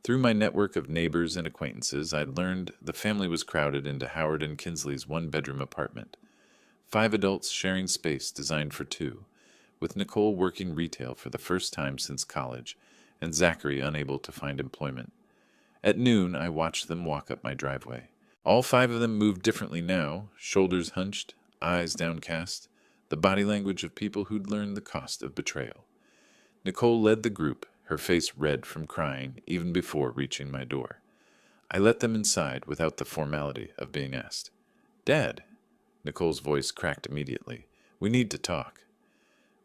Through my network of neighbors and acquaintances, I'd learned the family was crowded into Howard and Kinsley's one-bedroom apartment. 5 adults sharing space designed for 2, with Nicole working retail for the first time since college, and Zachary unable to find employment. At noon, I watched them walk up my driveway. All 5 of them moved differently now, shoulders hunched, eyes downcast, the body language of people who'd learned the cost of betrayal. Nicole led the group, her face red from crying even before reaching my door. I let them inside without the formality of being asked. Dad, Nicole's voice cracked immediately. We need to talk.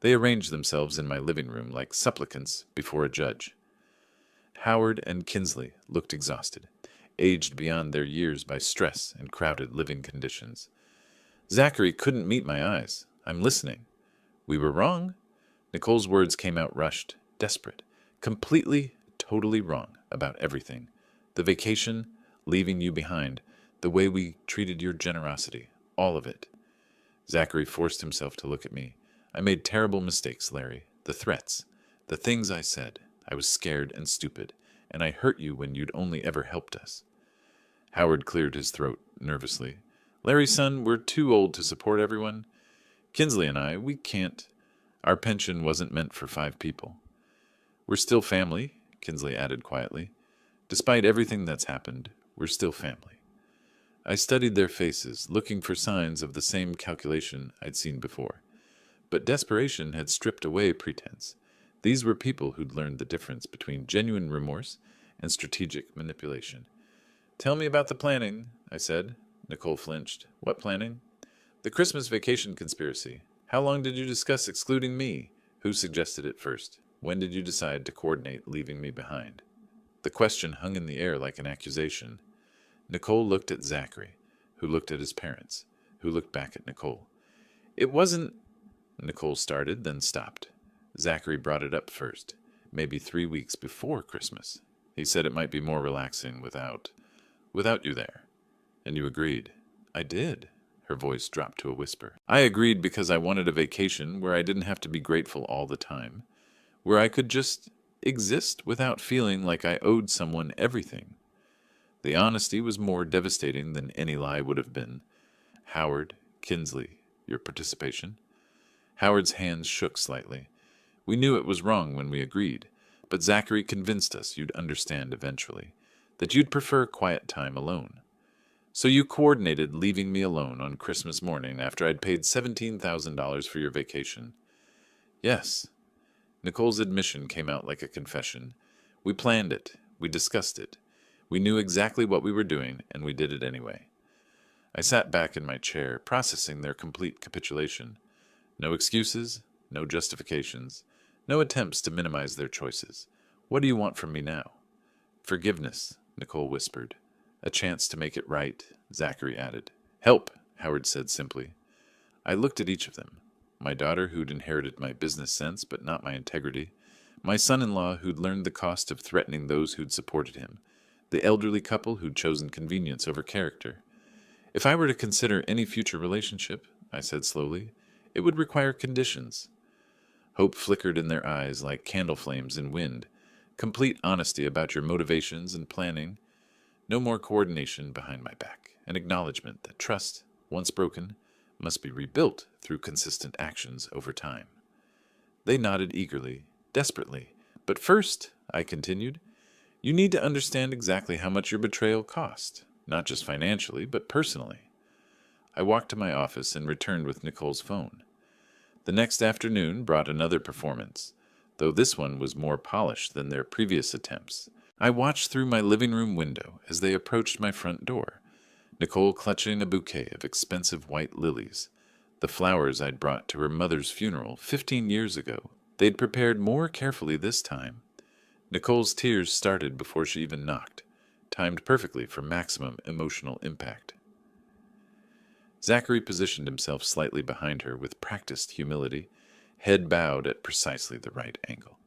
They arranged themselves in my living room like supplicants before a judge. Howard and Kinsley looked exhausted, aged beyond their years by stress and crowded living conditions. Zachary couldn't meet my eyes. I'm listening. We were wrong. Nicole's words came out rushed, desperate, completely, totally wrong about everything. The vacation, leaving you behind, the way we treated your generosity, all of it. Zachary forced himself to look at me. I made terrible mistakes, Larry. The threats, the things I said. I was scared and stupid, and I hurt you when you'd only ever helped us. Howard cleared his throat nervously. Larry, son, we're too old to support everyone. Kinsley and I, we can't. Our pension wasn't meant for 5 people. We're still family, Kinsley added quietly. Despite everything that's happened, we're still family. I studied their faces, looking for signs of the same calculation I'd seen before. But desperation had stripped away pretense. These were people who'd learned the difference between genuine remorse and strategic manipulation. Tell me about the planning, I said. Nicole flinched. What planning? The Christmas vacation conspiracy. How long did you discuss excluding me? Who suggested it first? When did you decide to coordinate leaving me behind? The question hung in the air like an accusation. Nicole looked at Zachary, who looked at his parents, who looked back at Nicole. It wasn't... Nicole started, then stopped. Zachary brought it up first, maybe 3 weeks before Christmas. He said it might be more relaxing without you there. And you agreed. I did. Her voice dropped to a whisper. I agreed because I wanted a vacation where I didn't have to be grateful all the time, where I could just exist without feeling like I owed someone everything. The honesty was more devastating than any lie would have been. Howard, Kinsley, your participation? Howard's hands shook slightly. We knew it was wrong when we agreed, but Zachary convinced us you'd understand eventually, that you'd prefer quiet time alone. So you coordinated leaving me alone on Christmas morning after I'd paid $17,000 for your vacation. Yes. Nicole's admission came out like a confession. We planned it. We discussed it. We knew exactly what we were doing, and we did it anyway. I sat back in my chair, processing their complete capitulation. No excuses, no justifications, no attempts to minimize their choices. What do you want from me now? Forgiveness, Nicole whispered. A chance to make it right, Zachary added. Help, Howard said simply. I looked at each of them. My daughter, who'd inherited my business sense but not my integrity. My son-in-law, who'd learned the cost of threatening those who'd supported him. The elderly couple who'd chosen convenience over character. If I were to consider any future relationship, I said slowly, it would require conditions. Hope flickered in their eyes like candle flames in wind. Complete honesty about your motivations and planning. No more coordination behind my back. An acknowledgement that trust, once broken, must be rebuilt through consistent actions over time. They nodded eagerly, desperately. But first, I continued, you need to understand exactly how much your betrayal cost, not just financially, but personally. I walked to my office and returned with Nicole's phone. The next afternoon brought another performance, though this one was more polished than their previous attempts. I watched through my living room window as they approached my front door, Nicole clutching a bouquet of expensive white lilies, the flowers I'd brought to her mother's funeral 15 years ago. They'd prepared more carefully this time. Nicole's tears started before she even knocked, timed perfectly for maximum emotional impact. Zachary positioned himself slightly behind her with practiced humility, head bowed at precisely the right angle.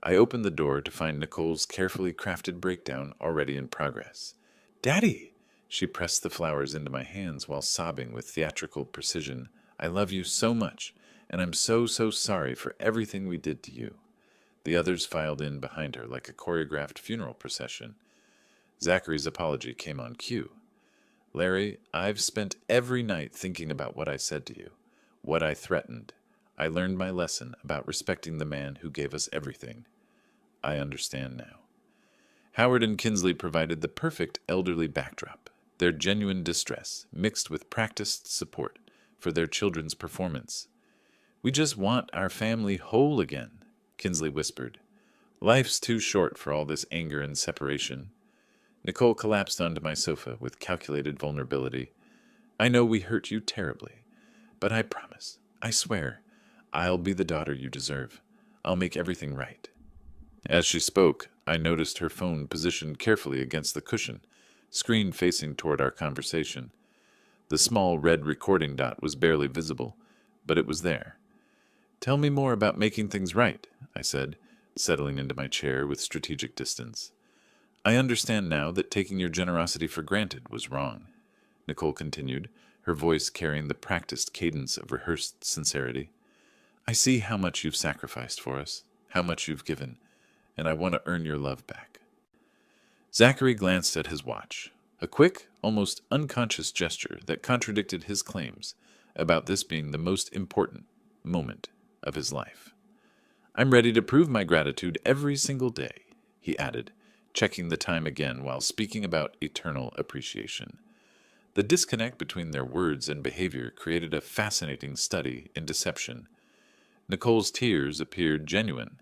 I opened the door to find Nicole's carefully crafted breakdown already in progress. "Daddy!" She pressed the flowers into my hands while sobbing with theatrical precision. "I love you so much, and I'm so sorry for everything we did to you." The others filed in behind her like a choreographed funeral procession. Zachary's apology came on cue. "Larry, I've spent every night thinking about what I said to you, what I threatened. I learned my lesson about respecting the man who gave us everything. I understand now." Howard and Kinsley provided the perfect elderly backdrop, their genuine distress mixed with practiced support for their children's performance. "We just want our family whole again," Kinsley whispered. "Life's too short for all this anger and separation." Nicole collapsed onto my sofa with calculated vulnerability. "I know we hurt you terribly, but I promise, I swear, I'll be the daughter you deserve. I'll make everything right." As she spoke, I noticed her phone positioned carefully against the cushion, screen facing toward our conversation. The small red recording dot was barely visible, but it was there. "Tell me more about making things right," I said, settling into my chair with strategic distance. "I understand now that taking your generosity for granted was wrong," Nicole continued, her voice carrying the practiced cadence of rehearsed sincerity. "I see how much you've sacrificed for us, how much you've given, and I want to earn your love back." Zachary glanced at his watch, a quick, almost unconscious gesture that contradicted his claims about this being the most important moment of his life. "I'm ready to prove my gratitude every single day," he added, checking the time again while speaking about eternal appreciation. The disconnect between their words and behavior created a fascinating study in deception. Nicole's tears appeared genuine,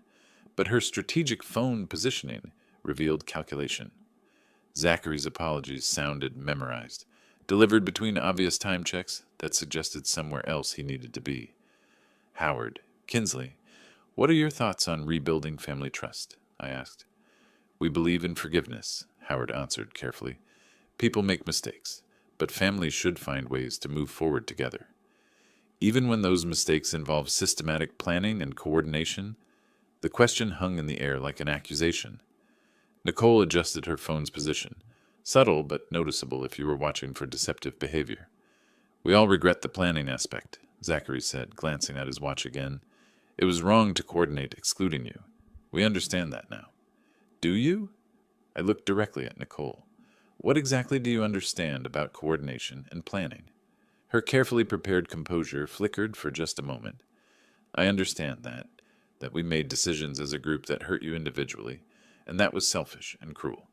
but her strategic phone positioning revealed calculation. Zachary's apologies sounded memorized, delivered between obvious time checks that suggested somewhere else he needed to be. "Howard, Kinsley, what are your thoughts on rebuilding family trust?" I asked. "We believe in forgiveness," Howard answered carefully. "People make mistakes, but families should find ways to move forward together. Even when those mistakes involve systematic planning and coordination." The question hung in the air like an accusation. Nicole adjusted her phone's position, subtle but noticeable if you were watching for deceptive behavior. "We all regret the planning aspect," Zachary said, glancing at his watch again. "It was wrong to coordinate excluding you. We understand that now." "Do you?" I looked directly at Nicole. "What exactly do you understand about coordination and planning?" Her carefully prepared composure flickered for just a moment. "I understand that we made decisions as a group that hurt you individually, and that was selfish and cruel."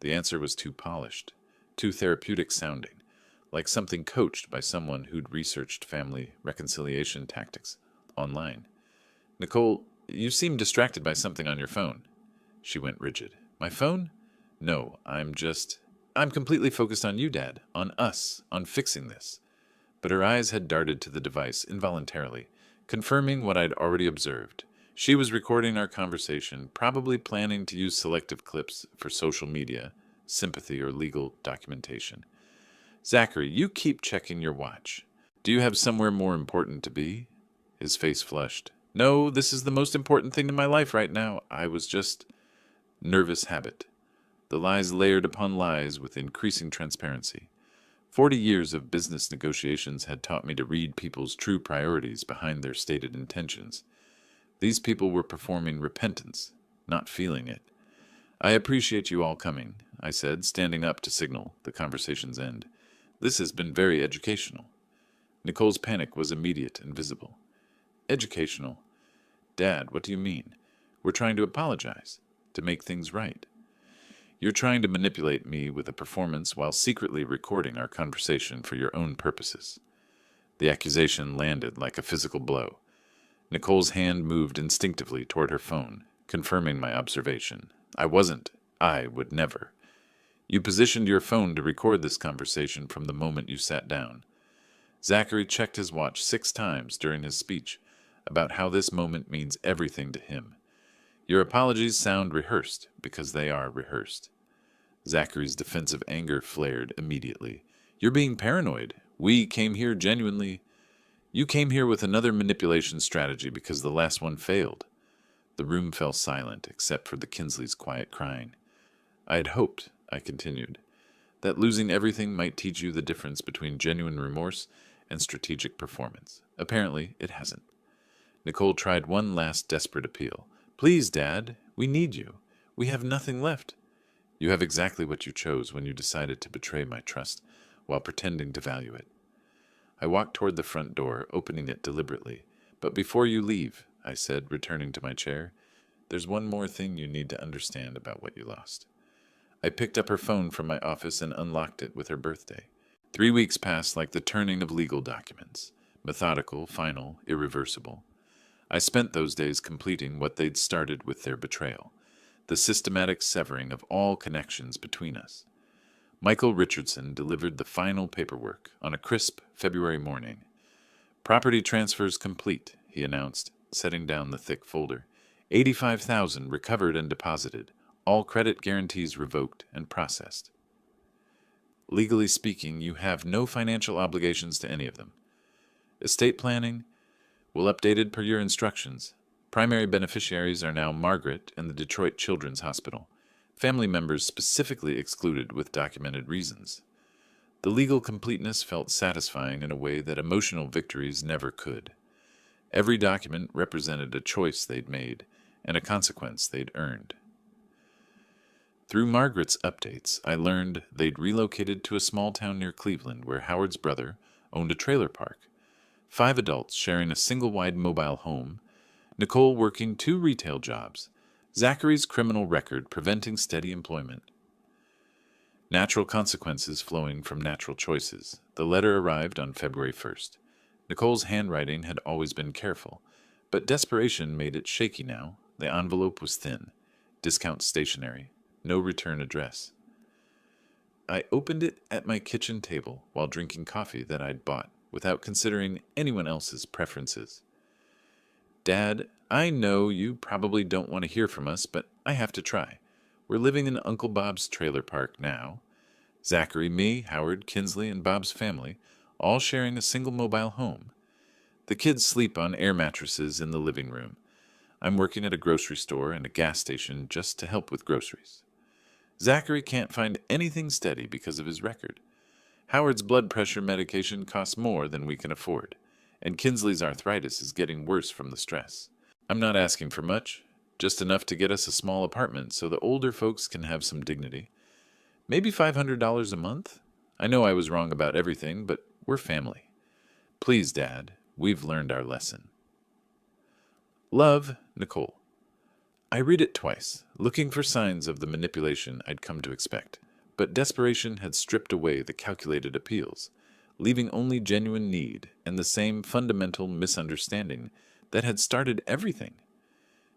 The answer was too polished, too therapeutic sounding, like something coached by someone who'd researched family reconciliation tactics online. "Nicole, you seem distracted by something on your phone." She went rigid. "My phone? No, I'm completely focused on you, Dad, on us, on fixing this." But her eyes had darted to the device involuntarily, confirming what I'd already observed. She was recording our conversation, probably planning to use selective clips for social media, sympathy, or legal documentation. "Zachary, you keep checking your watch." Do you have somewhere more important to be? His face flushed. No, this is the most important thing in my life right now. I was just... Nervous habit. The lies layered upon lies with increasing transparency. 40 years of business negotiations had taught me to read people's true priorities behind their stated intentions. These people were performing repentance, not feeling it. I appreciate you all coming, I said, standing up to signal the conversation's end. This has been very educational. Nicole's panic was immediate and visible. Educational? Dad, what do you mean? We're trying to apologize, to make things right. You're trying to manipulate me with a performance while secretly recording our conversation for your own purposes. The accusation landed like a physical blow. Nicole's hand moved instinctively toward her phone, confirming my observation. I wasn't. I would never. You positioned your phone to record this conversation from the moment you sat down. Zachary checked his watch 6 times during his speech about how this moment means everything to him. Your apologies sound rehearsed because they are rehearsed. Zachary's defensive anger flared immediately. You're being paranoid. We came here genuinely. You came here with another manipulation strategy because the last one failed. The room fell silent except for the Kinsley's quiet crying. I had hoped, I continued, that losing everything might teach you the difference between genuine remorse and strategic performance. Apparently, it hasn't. Nicole tried one last desperate appeal. Please, Dad, we need you. We have nothing left. You have exactly what you chose when you decided to betray my trust while pretending to value it. I walked toward the front door, opening it deliberately. But before you leave, I said, returning to my chair, there's one more thing you need to understand about what you lost. I picked up her phone from my office and unlocked it with her birthday. 3 weeks passed like the turning of legal documents, methodical, final, irreversible. I spent those days completing what they'd started with their betrayal, the systematic severing of all connections between us. Michael Richardson delivered the final paperwork on a crisp February morning. Property transfers complete, he announced, setting down the thick folder. $85,000 recovered and deposited, all credit guarantees revoked and processed. Legally speaking, you have no financial obligations to any of them. Estate planning will updated per your instructions. Primary beneficiaries are now Margaret and the Detroit Children's Hospital. Family members specifically excluded with documented reasons. The legal completeness felt satisfying in a way that emotional victories never could. Every document represented a choice they'd made and a consequence they'd earned. Through Margaret's updates, I learned they'd relocated to a small town near Cleveland where Howard's brother owned a trailer park. 5 adults sharing a single-wide mobile home, Nicole working 2 retail jobs, Zachary's criminal record preventing steady employment. Natural consequences flowing from natural choices. The letter arrived on February 1st. Nicole's handwriting had always been careful, but desperation made it shaky now. The envelope was thin. Discount stationery. No return address. I opened it at my kitchen table while drinking coffee that I'd bought, without considering anyone else's preferences. Dad, I know you probably don't want to hear from us, but I have to try. We're living in Uncle Bob's trailer park now. Zachary, me, Howard, Kinsley, and Bob's family, all sharing a single mobile home. The kids sleep on air mattresses in the living room. I'm working at a grocery store and a gas station just to help with groceries. Zachary can't find anything steady because of his record. Howard's blood pressure medication costs more than we can afford, and Kinsley's arthritis is getting worse from the stress. I'm not asking for much, just enough to get us a small apartment so the older folks can have some dignity. Maybe $500 a month? I know I was wrong about everything, but we're family. Please, Dad, we've learned our lesson. Love, Nicole. I read it twice, looking for signs of the manipulation I'd come to expect, but desperation had stripped away the calculated appeals, leaving only genuine need and the same fundamental misunderstanding that had started everything.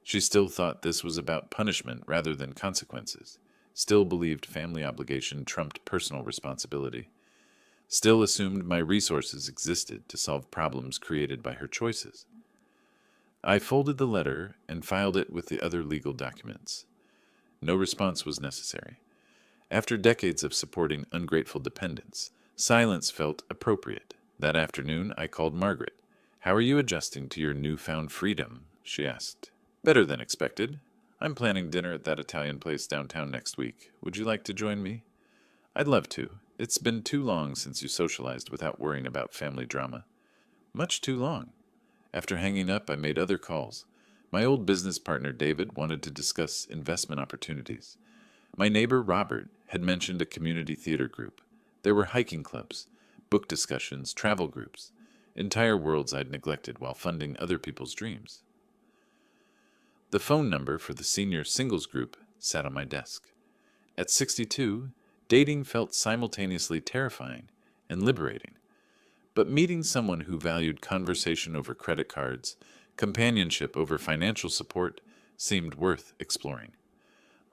She still thought this was about punishment rather than consequences, still believed family obligation trumped personal responsibility, still assumed my resources existed to solve problems created by her choices. I folded the letter and filed it with the other legal documents. No response was necessary. After decades of supporting ungrateful dependents, silence felt appropriate. That afternoon, I called Margaret. "How are you adjusting to your newfound freedom?" she asked. "Better than expected. I'm planning dinner at that Italian place downtown next week. Would you like to join me?" "I'd love to. It's been too long since you socialized without worrying about family drama." "Much too long." After hanging up, I made other calls. My old business partner David wanted to discuss investment opportunities. My neighbor Robert had mentioned a community theater group. There were hiking clubs, book discussions, travel groups, entire worlds I'd neglected while funding other people's dreams. The phone number for the senior singles group sat on my desk. At 62, dating felt simultaneously terrifying and liberating. But meeting someone who valued conversation over credit cards, companionship over financial support, seemed worth exploring.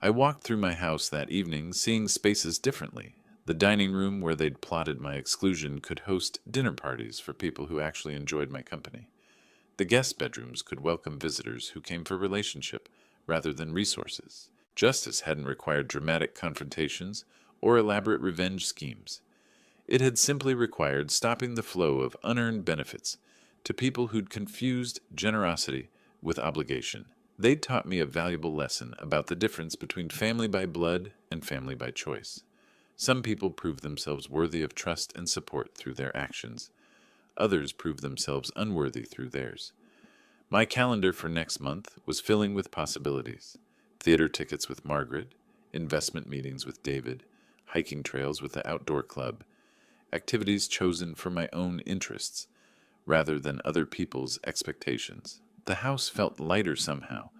I walked through my house that evening, seeing spaces differently. The dining room where they'd plotted my exclusion could host dinner parties for people who actually enjoyed my company. The guest bedrooms could welcome visitors who came for relationship rather than resources. Justice hadn't required dramatic confrontations or elaborate revenge schemes. It had simply required stopping the flow of unearned benefits to people who'd confused generosity with obligation. They'd taught me a valuable lesson about the difference between family by blood and family by choice. Some people prove themselves worthy of trust and support through their actions. Others prove themselves unworthy through theirs. My calendar for next month was filling with possibilities. Theater tickets with Margaret, investment meetings with David, hiking trails with the outdoor club, activities chosen for my own interests rather than other people's expectations. The house felt lighter somehow,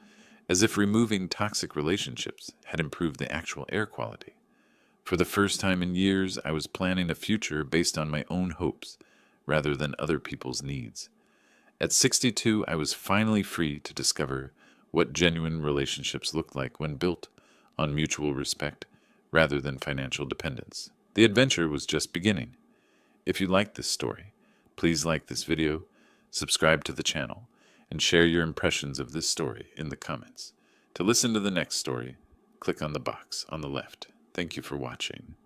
as if removing toxic relationships had improved the actual air quality. For the first time in years, I was planning a future based on my own hopes rather than other people's needs. At 62, I was finally free to discover what genuine relationships looked like when built on mutual respect rather than financial dependence. The adventure was just beginning. If you liked this story, please like this video, subscribe to the channel, and share your impressions of this story in the comments. To listen to the next story, click on the box on the left. Thank you for watching.